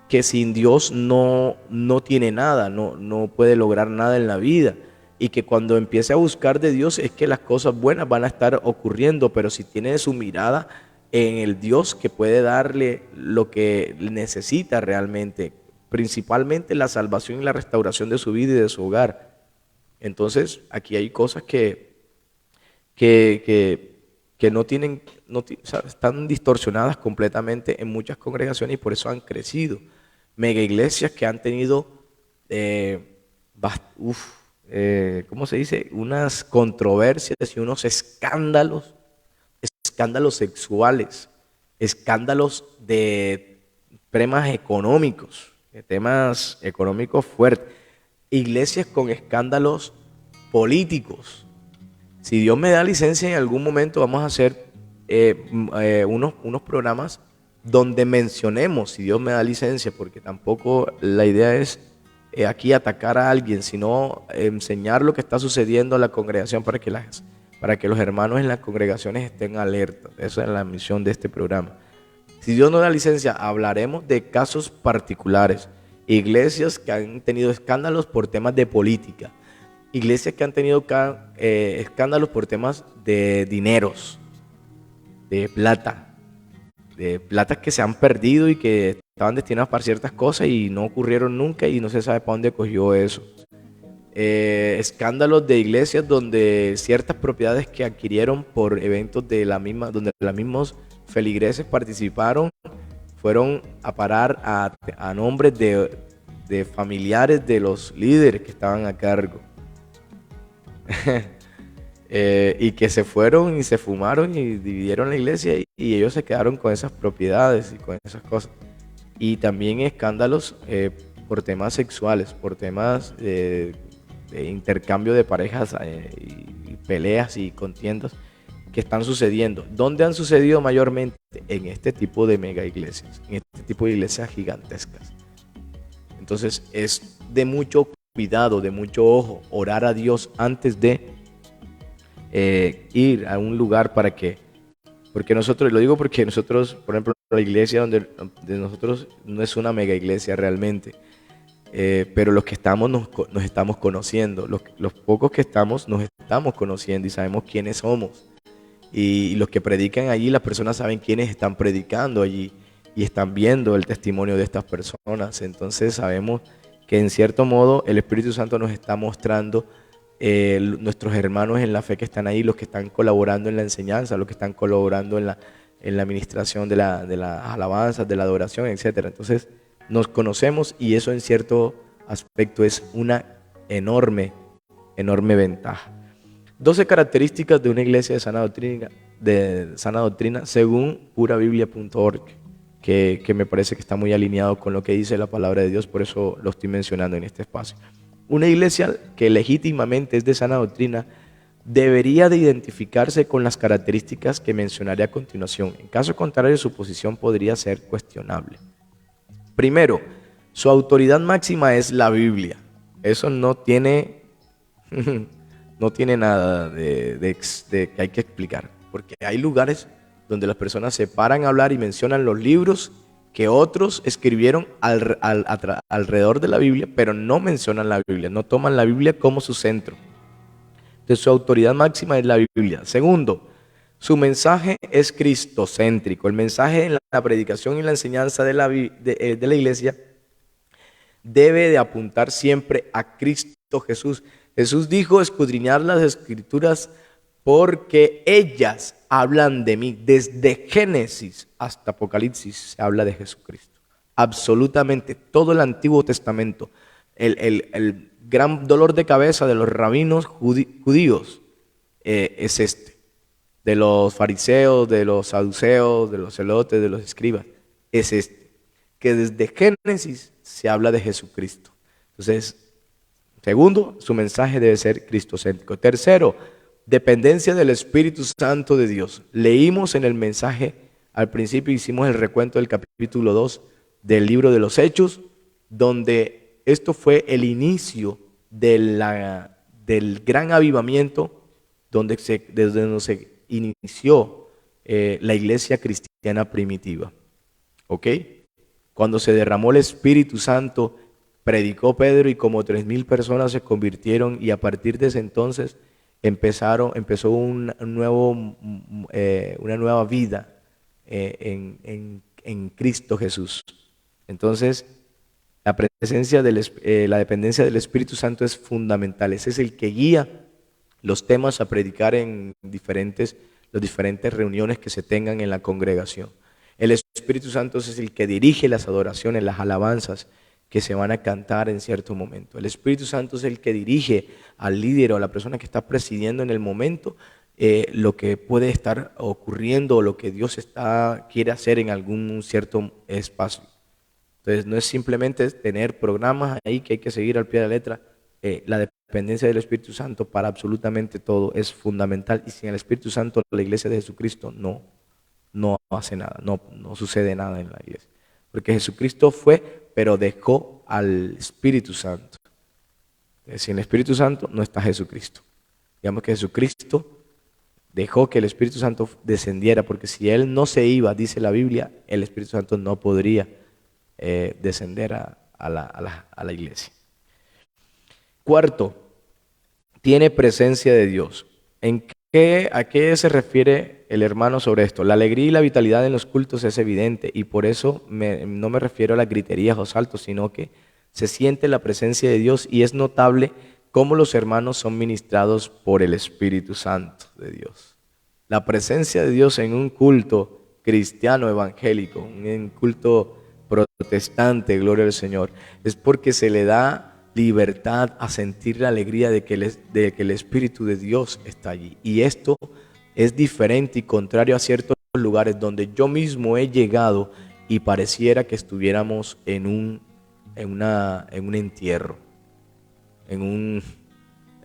que sin Dios no tiene nada, no puede lograr nada en la vida, y que cuando empiece a buscar de Dios es que las cosas buenas van a estar ocurriendo, pero si tiene su mirada en el Dios que puede darle lo que necesita realmente, principalmente la salvación y la restauración de su vida y de su hogar. Entonces aquí hay cosas que no tienen, o sea, están distorsionadas completamente en muchas congregaciones y por eso han crecido. Mega iglesias que han tenido, ¿cómo se dice? Unas controversias y unos escándalos sexuales, escándalos de temas económicos fuertes, iglesias con escándalos políticos. Si Dios me da licencia, en algún momento vamos a hacer unos programas donde mencionemos, si Dios me da licencia, porque tampoco la idea es aquí atacar a alguien, sino enseñar lo que está sucediendo en la congregación para que los hermanos en las congregaciones estén alertas. Esa es la misión de este programa. Si Dios nos da licencia, hablaremos de casos particulares, iglesias que han tenido escándalos por temas de política, iglesias que han tenido escándalos por temas de dineros, de plata que se han perdido y que estaban destinados para ciertas cosas y no ocurrieron nunca y no se sabe para dónde cogió eso. Escándalos de iglesias donde ciertas propiedades que adquirieron por eventos donde los mismos feligreses participaron, fueron a parar a nombres de familiares de los líderes que estaban a cargo. Y que se fueron y se fumaron y dividieron la iglesia y ellos se quedaron con esas propiedades y con esas cosas. Y también escándalos por temas sexuales, por temas de intercambio de parejas y peleas y contiendas que están sucediendo. ¿Dónde han sucedido mayormente? En este tipo de mega iglesias, en este tipo de iglesias gigantescas. Entonces es de mucho cuidado, de mucho ojo, orar a Dios antes de ir a un lugar porque nosotros, lo digo porque nosotros, por ejemplo, la iglesia donde nosotros no es una mega iglesia realmente, pero los que estamos nos estamos conociendo, los pocos que estamos nos estamos conociendo y sabemos quiénes somos, y los que predican allí, las personas saben quiénes están predicando allí y están viendo el testimonio de estas personas. Entonces sabemos que en cierto modo el Espíritu Santo nos está mostrando nuestros hermanos en la fe que están ahí, los que están colaborando en la enseñanza, los que están colaborando en la administración de las alabanzas, de la adoración, etc. Entonces nos conocemos y eso en cierto aspecto es una enorme ventaja. 12 características de una iglesia de sana doctrina según purabiblia.org, que me parece que está muy alineado con lo que dice la palabra de Dios, por eso lo estoy mencionando en este espacio. Una iglesia que legítimamente es de sana doctrina debería de identificarse con las características que mencionaré a continuación. En caso contrario, su posición podría ser cuestionable. Primero, su autoridad máxima es la Biblia. Eso no tiene nada de que hay que explicar, porque hay lugares donde las personas se paran a hablar y mencionan los libros que otros escribieron alrededor de la Biblia, pero no mencionan la Biblia, no toman la Biblia como su centro. Entonces su autoridad máxima es la Biblia. Segundo, su mensaje es cristocéntrico. El mensaje en la predicación y la enseñanza de la iglesia debe de apuntar siempre a Cristo Jesús. Jesús dijo: escudriñar las Escrituras porque ellas hablan de mí. Desde Génesis hasta Apocalipsis se habla de Jesucristo. Absolutamente todo el Antiguo Testamento. El gran dolor de cabeza de los rabinos judíos es este. De los fariseos, de los saduceos, de los celotes, de los escribas. Es este. Que desde Génesis se habla de Jesucristo. Entonces, segundo, su mensaje debe ser cristocéntrico. Tercero, dependencia del Espíritu Santo de Dios. Leímos en el mensaje, al principio hicimos el recuento del capítulo 2 del libro de los Hechos, donde esto fue el inicio del gran avivamiento, desde donde se inició la iglesia cristiana primitiva. ¿Ok? Cuando se derramó el Espíritu Santo, predicó Pedro y como 3,000 personas se convirtieron, y a partir de ese entonces empezó una nueva vida en Cristo Jesús. Entonces, la dependencia del Espíritu Santo es fundamental. Ese es el que guía los temas a predicar en las diferentes reuniones que se tengan en la congregación. El Espíritu Santo es el que dirige las adoraciones, las alabanzas que se van a cantar en cierto momento. El Espíritu Santo es el que dirige al líder o a la persona que está presidiendo en el momento lo que puede estar ocurriendo o lo que Dios quiere hacer en algún cierto espacio. Entonces no es simplemente tener programas ahí que hay que seguir al pie de la letra. La dependencia del Espíritu Santo para absolutamente todo es fundamental, y sin el Espíritu Santo la iglesia de Jesucristo no hace nada, no sucede nada en la iglesia. Porque Jesucristo fue, pero dejó al Espíritu Santo. Sin el Espíritu Santo no está Jesucristo. Digamos que Jesucristo dejó que el Espíritu Santo descendiera, porque si Él no se iba, dice la Biblia, el Espíritu Santo no podría descender a la iglesia. Cuarto, tiene presencia de Dios. ¿A qué se refiere el hermano sobre esto? La alegría y la vitalidad en los cultos es evidente, y por eso no me refiero a las griterías o saltos, sino que se siente la presencia de Dios, y es notable cómo los hermanos son ministrados por el Espíritu Santo de Dios. La presencia de Dios en un culto cristiano evangélico, un culto protestante, gloria al Señor, es porque se le da libertad a sentir la alegría de que el Espíritu de Dios está allí. Y esto es diferente y contrario a ciertos lugares donde yo mismo he llegado y pareciera que estuviéramos en un entierro,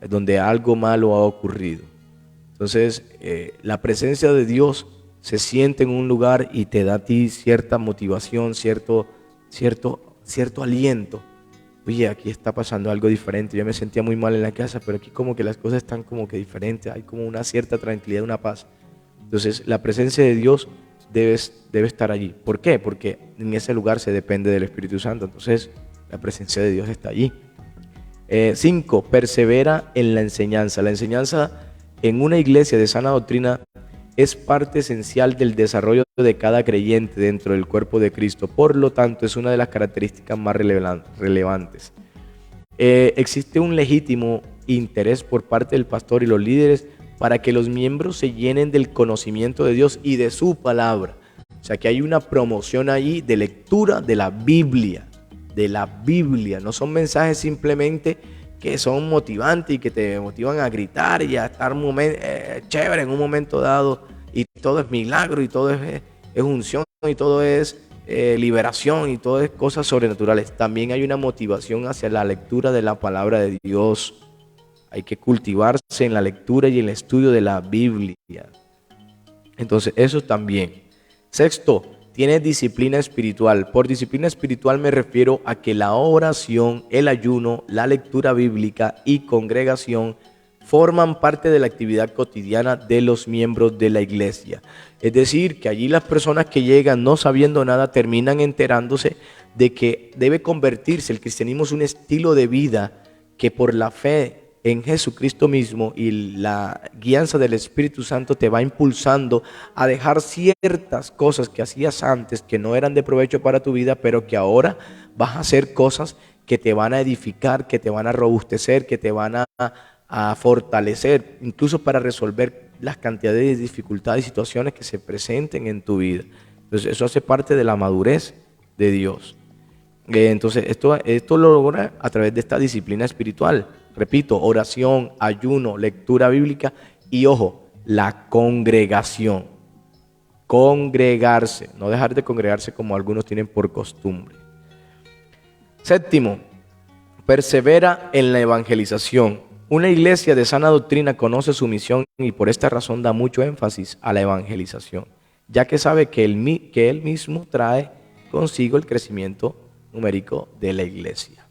donde algo malo ha ocurrido. Entonces, la presencia de Dios se siente en un lugar y te da a ti cierta motivación, cierto aliento. Oye, aquí está pasando algo diferente. Yo me sentía muy mal en la casa, pero aquí como que las cosas están como que diferentes. Hay como una cierta tranquilidad, una paz. Entonces, la presencia de Dios debe estar allí. ¿Por qué? Porque en ese lugar se depende del Espíritu Santo. Entonces, la presencia de Dios está allí. 5. Persevera en la enseñanza. La enseñanza en una iglesia de sana doctrina es parte esencial del desarrollo de cada creyente dentro del cuerpo de Cristo. Por lo tanto, es una de las características más relevantes. Existe un legítimo interés por parte del pastor y los líderes para que los miembros se llenen del conocimiento de Dios y de su palabra. O sea, que hay una promoción ahí de lectura de la Biblia. No son mensajes simplemente que son motivantes y que te motivan a gritar y a estar chévere en un momento dado, y todo es milagro y todo es unción y todo es liberación y todo es cosas sobrenaturales. También hay una motivación hacia la lectura de la palabra de Dios. Hay que cultivarse en la lectura y en el estudio de la Biblia. Entonces, eso también. 6. Tiene disciplina espiritual. Por disciplina espiritual me refiero a que la oración, el ayuno, la lectura bíblica y congregación forman parte de la actividad cotidiana de los miembros de la iglesia. Es decir, que allí las personas que llegan no sabiendo nada terminan enterándose de que debe convertirse el cristianismo en un estilo de vida que por la fe en Jesucristo mismo y la guianza del Espíritu Santo te va impulsando a dejar ciertas cosas que hacías antes que no eran de provecho para tu vida, pero que ahora vas a hacer cosas que te van a edificar, que te van a robustecer, que te van a fortalecer, incluso para resolver las cantidades de dificultades y situaciones que se presenten en tu vida. Entonces, eso hace parte de la madurez de Dios. Entonces, esto lo logra a través de esta disciplina espiritual. Repito, oración, ayuno, lectura bíblica y, ojo, la congregación. Congregarse, no dejar de congregarse como algunos tienen por costumbre. Séptimo, persevera en la evangelización. Una iglesia de sana doctrina conoce su misión y por esta razón da mucho énfasis a la evangelización, ya que sabe que él mismo trae consigo el crecimiento numérico de la iglesia.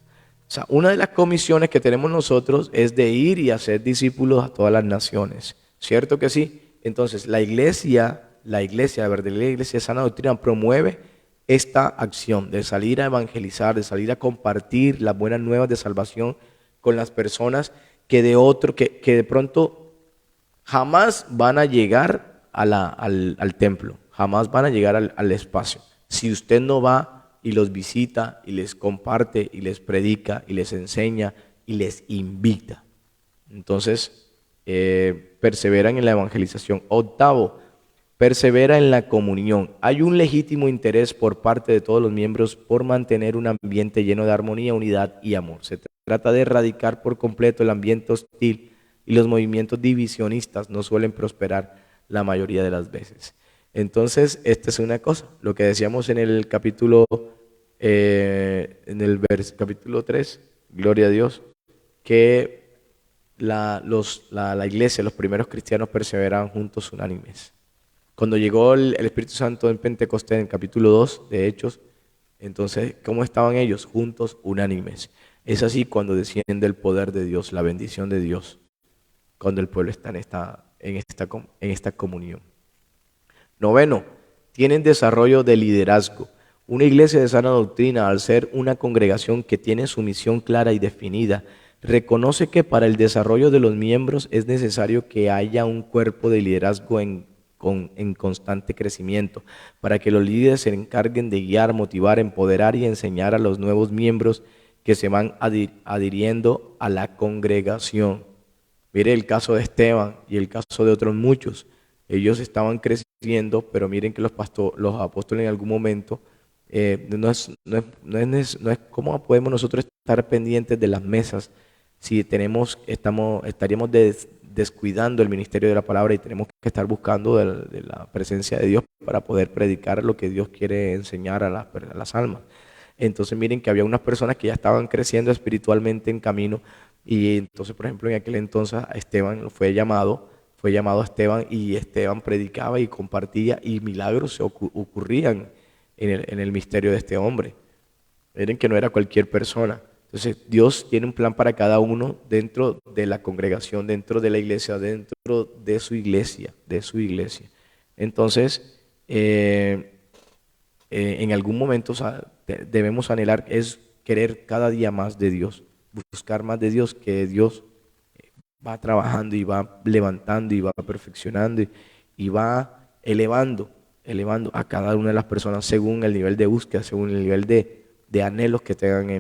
O sea, una de las comisiones que tenemos nosotros es de ir y hacer discípulos a todas las naciones. ¿Cierto que sí? Entonces, la iglesia, la verdadera iglesia de sana doctrina promueve esta acción de salir a evangelizar, de salir a compartir las buenas nuevas de salvación con las personas que de pronto jamás van a llegar al templo, jamás van a llegar al espacio. Si usted no va y los visita y les comparte y les predica y les enseña y les invita. Entonces, perseveran en la evangelización. Octavo, persevera en la comunión. Hay un legítimo interés por parte de todos los miembros por mantener un ambiente lleno de armonía, unidad y amor. Se trata de erradicar por completo el ambiente hostil y los movimientos divisionistas no suelen prosperar la mayoría de las veces. Entonces, esta es una cosa, lo que decíamos en el capítulo, capítulo 3, gloria a Dios, que la iglesia, los primeros cristianos perseveraban juntos unánimes. Cuando llegó el Espíritu Santo en Pentecostés, en el capítulo 2 de Hechos, entonces, ¿cómo estaban ellos? Juntos, unánimes. Es así cuando desciende el poder de Dios, la bendición de Dios, cuando el pueblo está en esta comunión. Noveno, tienen desarrollo de liderazgo. Una iglesia de sana doctrina, al ser una congregación que tiene su misión clara y definida, reconoce que para el desarrollo de los miembros es necesario que haya un cuerpo de liderazgo en constante crecimiento, para que los líderes se encarguen de guiar, motivar, empoderar y enseñar a los nuevos miembros que se van adhiriendo a la congregación. Mire el caso de Esteban y el caso de otros muchos. Ellos estaban creciendo, pero miren que los apóstoles en algún momento, no es cómo podemos nosotros estar pendientes de las mesas si estaríamos descuidando el ministerio de la palabra y tenemos que estar buscando de la presencia de Dios para poder predicar lo que Dios quiere enseñar a las almas. Entonces miren que había unas personas que ya estaban creciendo espiritualmente en camino y entonces, por ejemplo, en aquel entonces Esteban fue llamado a Esteban y Esteban predicaba y compartía y milagros se ocurrían en el misterio de este hombre. Miren que no era cualquier persona. Entonces Dios tiene un plan para cada uno dentro de la congregación, dentro de la iglesia, dentro de su iglesia, Entonces, en algún momento debemos anhelar, es querer cada día más de Dios, buscar más de Dios, que Dios va trabajando y va levantando y va perfeccionando y va elevando a cada una de las personas según el nivel de búsqueda, según el nivel de anhelos que tengan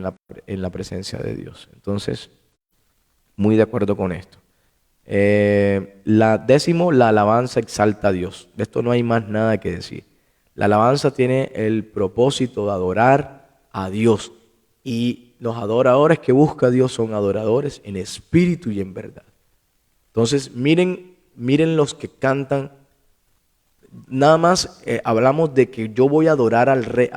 en la presencia de Dios. Entonces, muy de acuerdo con esto. Décimo, la alabanza exalta a Dios. De esto no hay más nada que decir. La alabanza tiene el propósito de adorar a Dios. Y los adoradores que busca a Dios son adoradores en espíritu y en verdad. Entonces, miren los que cantan. Nada más hablamos de que yo voy a adorar al Rey,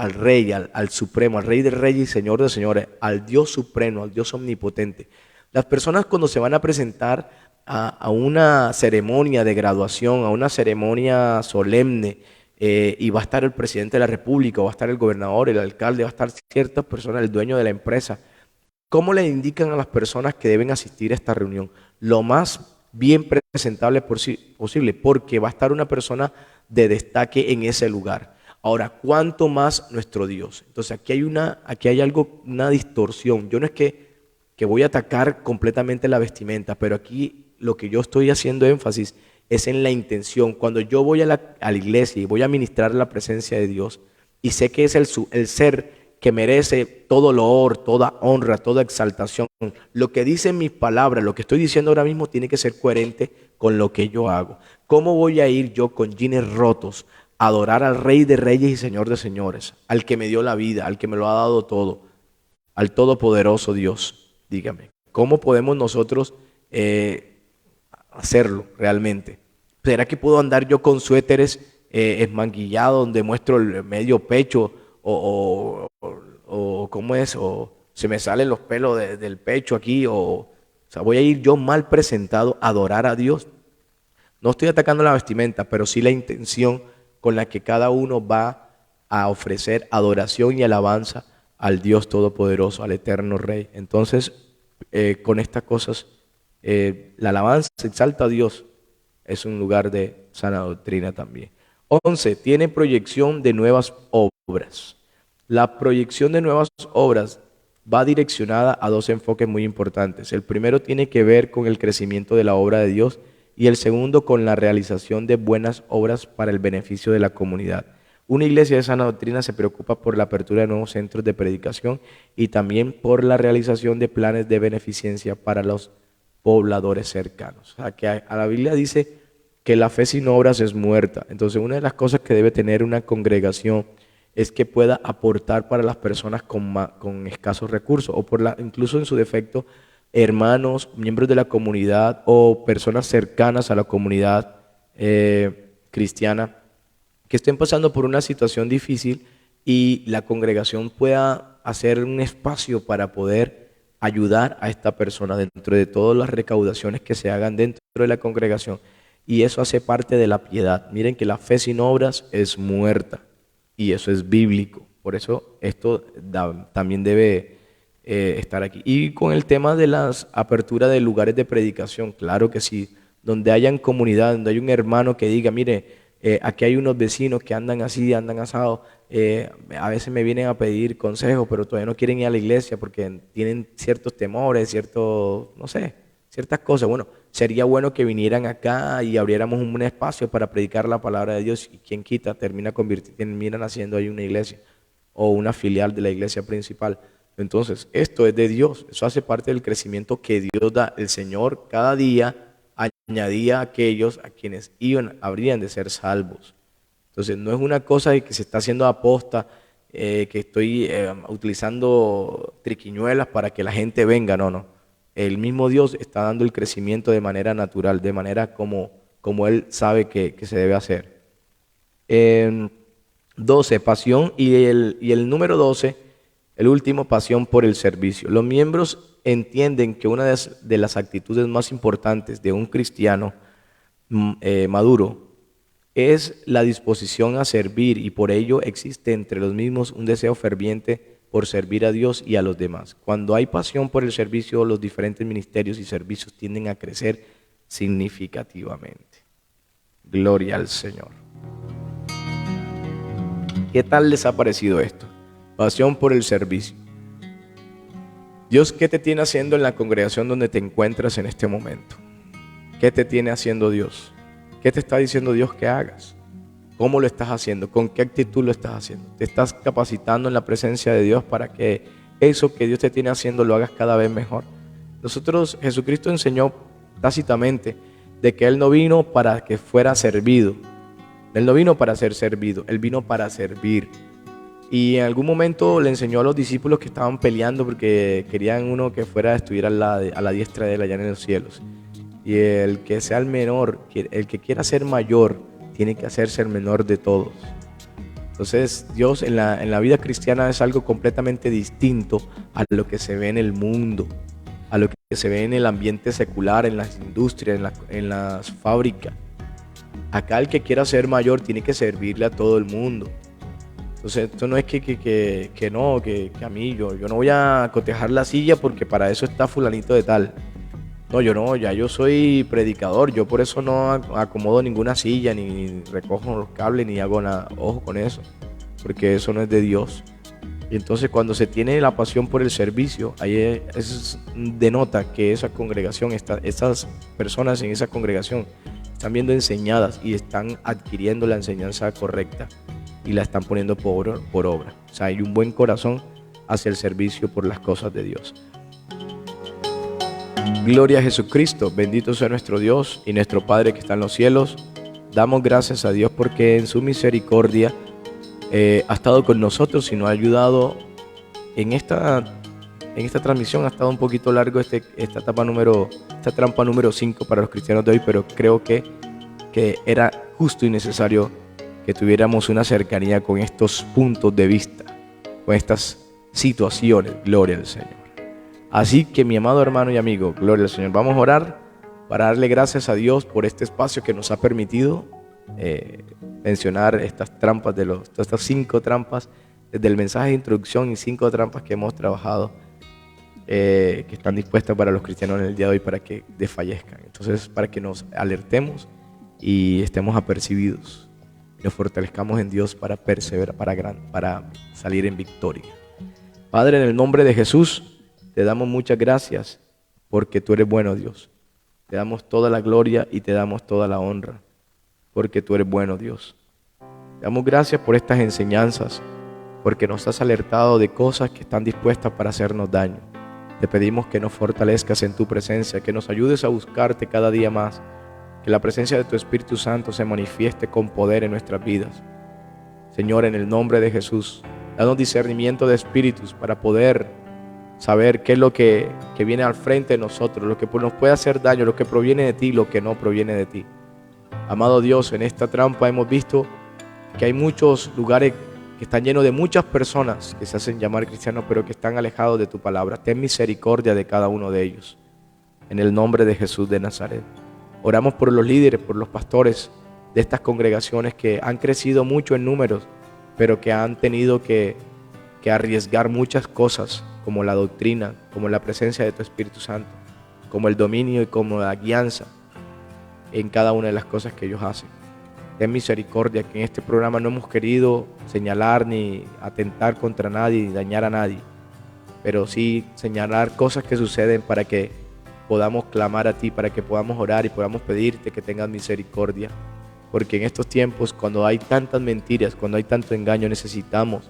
al Supremo, al Rey de Reyes y Señor de Señores, al Dios Supremo, al Dios Omnipotente. Las personas cuando se van a presentar a una ceremonia de graduación, a una ceremonia solemne, y va a estar el presidente de la República, va a estar el gobernador, el alcalde, va a estar ciertas personas, el dueño de la empresa. ¿Cómo le indican a las personas que deben asistir a esta reunión? Lo más bien presentable posible, porque va a estar una persona de destaque en ese lugar. Ahora, ¿cuánto más nuestro Dios? Entonces aquí hay una distorsión. Yo no es que voy a atacar completamente la vestimenta, pero aquí lo que yo estoy haciendo énfasis es en la intención. Cuando yo voy a la iglesia y voy a ministrar la presencia de Dios y sé que es el ser que merece todo loor, toda honra, toda exaltación, lo que dicen mis palabras, lo que estoy diciendo ahora mismo tiene que ser coherente con lo que yo hago. ¿Cómo voy a ir yo con jeans rotos a adorar al Rey de Reyes y Señor de Señores, al que me dio la vida, al que me lo ha dado todo, al todopoderoso Dios? Dígame, ¿cómo podemos nosotros hacerlo realmente? ¿Será que puedo andar yo con suéteres esmanguillados donde muestro el medio pecho o cómo es? O se me salen los pelos del pecho aquí, o sea, voy a ir yo mal presentado a adorar a Dios. No estoy atacando la vestimenta, pero sí la intención con la que cada uno va a ofrecer adoración y alabanza al Dios Todopoderoso, al Eterno Rey. Entonces, con estas cosas, la alabanza exalta a Dios, es un lugar de sana doctrina también. 11. Tiene proyección de nuevas obras. La proyección de nuevas obras va direccionada a dos enfoques muy importantes. El primero tiene que ver con el crecimiento de la obra de Dios y el segundo con la realización de buenas obras para el beneficio de la comunidad. Una iglesia de sana doctrina se preocupa por la apertura de nuevos centros de predicación y también por la realización de planes de beneficencia para los pobladores cercanos. O sea, que a la Biblia dice que la fe sin obras es muerta. Entonces, una de las cosas que debe tener una congregación es que pueda aportar para las personas con escasos recursos o incluso en su defecto, hermanos, miembros de la comunidad o personas cercanas a la comunidad cristiana que estén pasando por una situación difícil y la congregación pueda hacer un espacio para poder ayudar a esta persona dentro de todas las recaudaciones que se hagan dentro de la congregación. Y eso hace parte de la piedad. Miren que la fe sin obras es muerta y eso es bíblico. Por eso esto también debe estar aquí. Y con el tema de las aperturas de lugares de predicación, claro que sí, donde hayan comunidad, donde hay un hermano que diga, mire, aquí hay unos vecinos que andan así, andan asados, a veces me vienen a pedir consejos, pero todavía no quieren ir a la iglesia porque tienen ciertos temores, no sé, ciertas cosas. Bueno, sería bueno que vinieran acá y abriéramos un espacio para predicar la palabra de Dios y quien quita terminan haciendo ahí una iglesia o una filial de la iglesia principal. Entonces, esto es de Dios, eso hace parte del crecimiento que Dios da. El Señor cada día añadía a aquellos a quienes habrían de ser salvos. Entonces, no es una cosa de que se está haciendo aposta, que estoy utilizando triquiñuelas para que la gente venga, no. El mismo Dios está dando el crecimiento de manera natural, de manera como Él sabe que se debe hacer. 12, pasión, y el número 12, el último, pasión por el servicio. Los miembros entienden que una de las actitudes más importantes de un cristiano maduro es la disposición a servir, y por ello existe entre los mismos un deseo ferviente por servir a Dios y a los demás. Cuando hay pasión por el servicio, los diferentes ministerios y servicios tienden a crecer significativamente. Gloria al Señor. ¿Qué tal les ha parecido esto? Pasión por el servicio. Dios, ¿qué te tiene haciendo en la congregación donde te encuentras en este momento? ¿Qué te tiene haciendo Dios? ¿Qué te está diciendo Dios que hagas? ¿Cómo lo estás haciendo? ¿Con qué actitud lo estás haciendo? ¿Te estás capacitando en la presencia de Dios para que eso que Dios te tiene haciendo lo hagas cada vez mejor? Jesucristo enseñó tácitamente de que Él no vino para que fuera servido. Él no vino para ser servido, Él vino para servir. Y en algún momento le enseñó a los discípulos que estaban peleando porque querían uno que fuera a estudiar a la diestra de Él allá en los cielos. Y el que sea el menor, el que quiera ser mayor, tiene que hacerse el menor de todos. Entonces Dios en la vida cristiana es algo completamente distinto a lo que se ve en el mundo, a lo que se ve en el ambiente secular, en las industrias, en las fábricas. Acá el que quiera ser mayor tiene que servirle a todo el mundo. Entonces esto no es que a mí yo no voy a cotejar la silla porque para eso está fulanito de tal. No, yo soy predicador, yo por eso no acomodo ninguna silla, ni recojo los cables, ni hago nada. Ojo con eso, porque eso no es de Dios. Y entonces cuando se tiene la pasión por el servicio, ahí eso denota que esa congregación, esas personas en esa congregación están viendo enseñadas y están adquiriendo la enseñanza correcta y la están poniendo por obra. O sea, hay un buen corazón hacia el servicio por las cosas de Dios. Gloria a Jesucristo, bendito sea nuestro Dios y nuestro Padre que está en los cielos. Damos gracias a Dios porque en su misericordia ha estado con nosotros y nos ha ayudado en esta transmisión. Ha estado un poquito largo esta trampa número 5 para los cristianos de hoy, pero creo que era justo y necesario que tuviéramos una cercanía con estos puntos de vista, con estas situaciones. Gloria al Señor. Así que mi amado hermano y amigo, gloria al Señor, vamos a orar para darle gracias a Dios por este espacio que nos ha permitido mencionar estas trampas, estas 5 trampas, desde el mensaje de introducción y 5 trampas que hemos trabajado, que están dispuestas para los cristianos en el día de hoy para que desfallezcan. Entonces, para que nos alertemos y estemos apercibidos, nos fortalezcamos en Dios para perseverar, para salir en victoria. Padre, en el nombre de Jesús, te damos muchas gracias porque tú eres bueno, Dios. Te damos toda la gloria y te damos toda la honra porque tú eres bueno, Dios. Te damos gracias por estas enseñanzas, porque nos has alertado de cosas que están dispuestas para hacernos daño. Te pedimos que nos fortalezcas en tu presencia, que nos ayudes a buscarte cada día más, que la presencia de tu Espíritu Santo se manifieste con poder en nuestras vidas. Señor, en el nombre de Jesús, danos discernimiento de espíritus para poder saber qué es lo que viene al frente de nosotros, lo que nos puede hacer daño, lo que proviene de ti, lo que no proviene de ti. Amado Dios, en esta trampa hemos visto que hay muchos lugares que están llenos de muchas personas que se hacen llamar cristianos, pero que están alejados de tu palabra. Ten misericordia de cada uno de ellos. En el nombre de Jesús de Nazaret. Oramos por los líderes, por los pastores de estas congregaciones que han crecido mucho en números, pero que han tenido que arriesgar muchas cosas, como la doctrina, como la presencia de tu Espíritu Santo, como el dominio y como la guianza en cada una de las cosas que ellos hacen. Ten misericordia, que en este programa no hemos querido señalar ni atentar contra nadie ni dañar a nadie, pero sí señalar cosas que suceden para que podamos clamar a ti, para que podamos orar y podamos pedirte que tengas misericordia, porque en estos tiempos, cuando hay tantas mentiras, cuando hay tanto engaño, necesitamos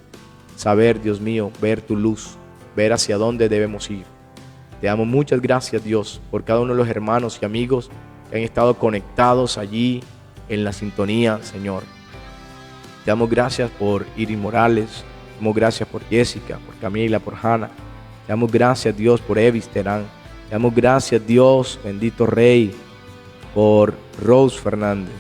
saber, Dios mío, ver tu luz, ver hacia dónde debemos ir. Te damos muchas gracias, Dios, por cada uno de los hermanos y amigos que han estado conectados allí en la sintonía, Señor. Te damos gracias por Iris Morales, te damos gracias por Jessica, por Camila, por Hannah. Te damos gracias, Dios, por Evis Terán. Te damos gracias, Dios, bendito Rey, por Rose Fernández.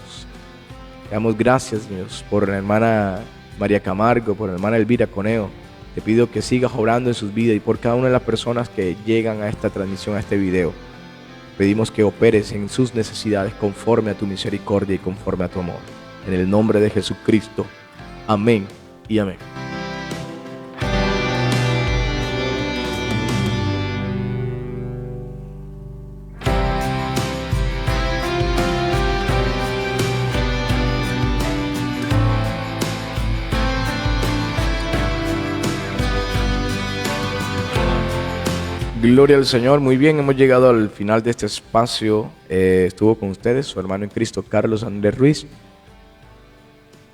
Te damos gracias, Dios, por la hermana María Camargo, por la hermana Elvira Coneo. Te pido que sigas obrando en sus vidas y por cada una de las personas que llegan a esta transmisión, a este video. Pedimos que operes en sus necesidades conforme a tu misericordia y conforme a tu amor. En el nombre de Jesucristo. Amén y amén. Gloria al Señor. Muy bien, hemos llegado al final de este espacio. Estuvo con ustedes su hermano en Cristo, Carlos Andrés Ruiz,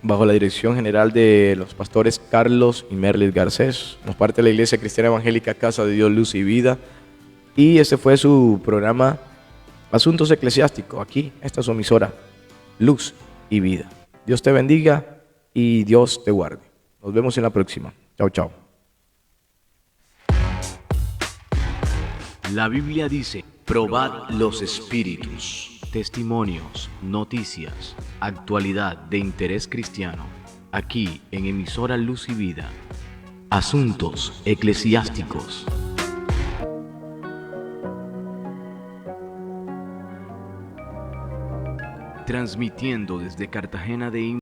bajo la dirección general de los pastores Carlos y Merlis Garcés. Nos parte de la Iglesia Cristiana Evangélica Casa de Dios, Luz y Vida. Y este fue su programa Asuntos Eclesiásticos. Aquí, esta es su emisora, Luz y Vida. Dios te bendiga y Dios te guarde. Nos vemos en la próxima. Chao, chao. La Biblia dice, probad los espíritus, testimonios, noticias, actualidad de interés cristiano, aquí en emisora Luz y Vida, Asuntos Eclesiásticos. Transmitiendo desde Cartagena de Indias.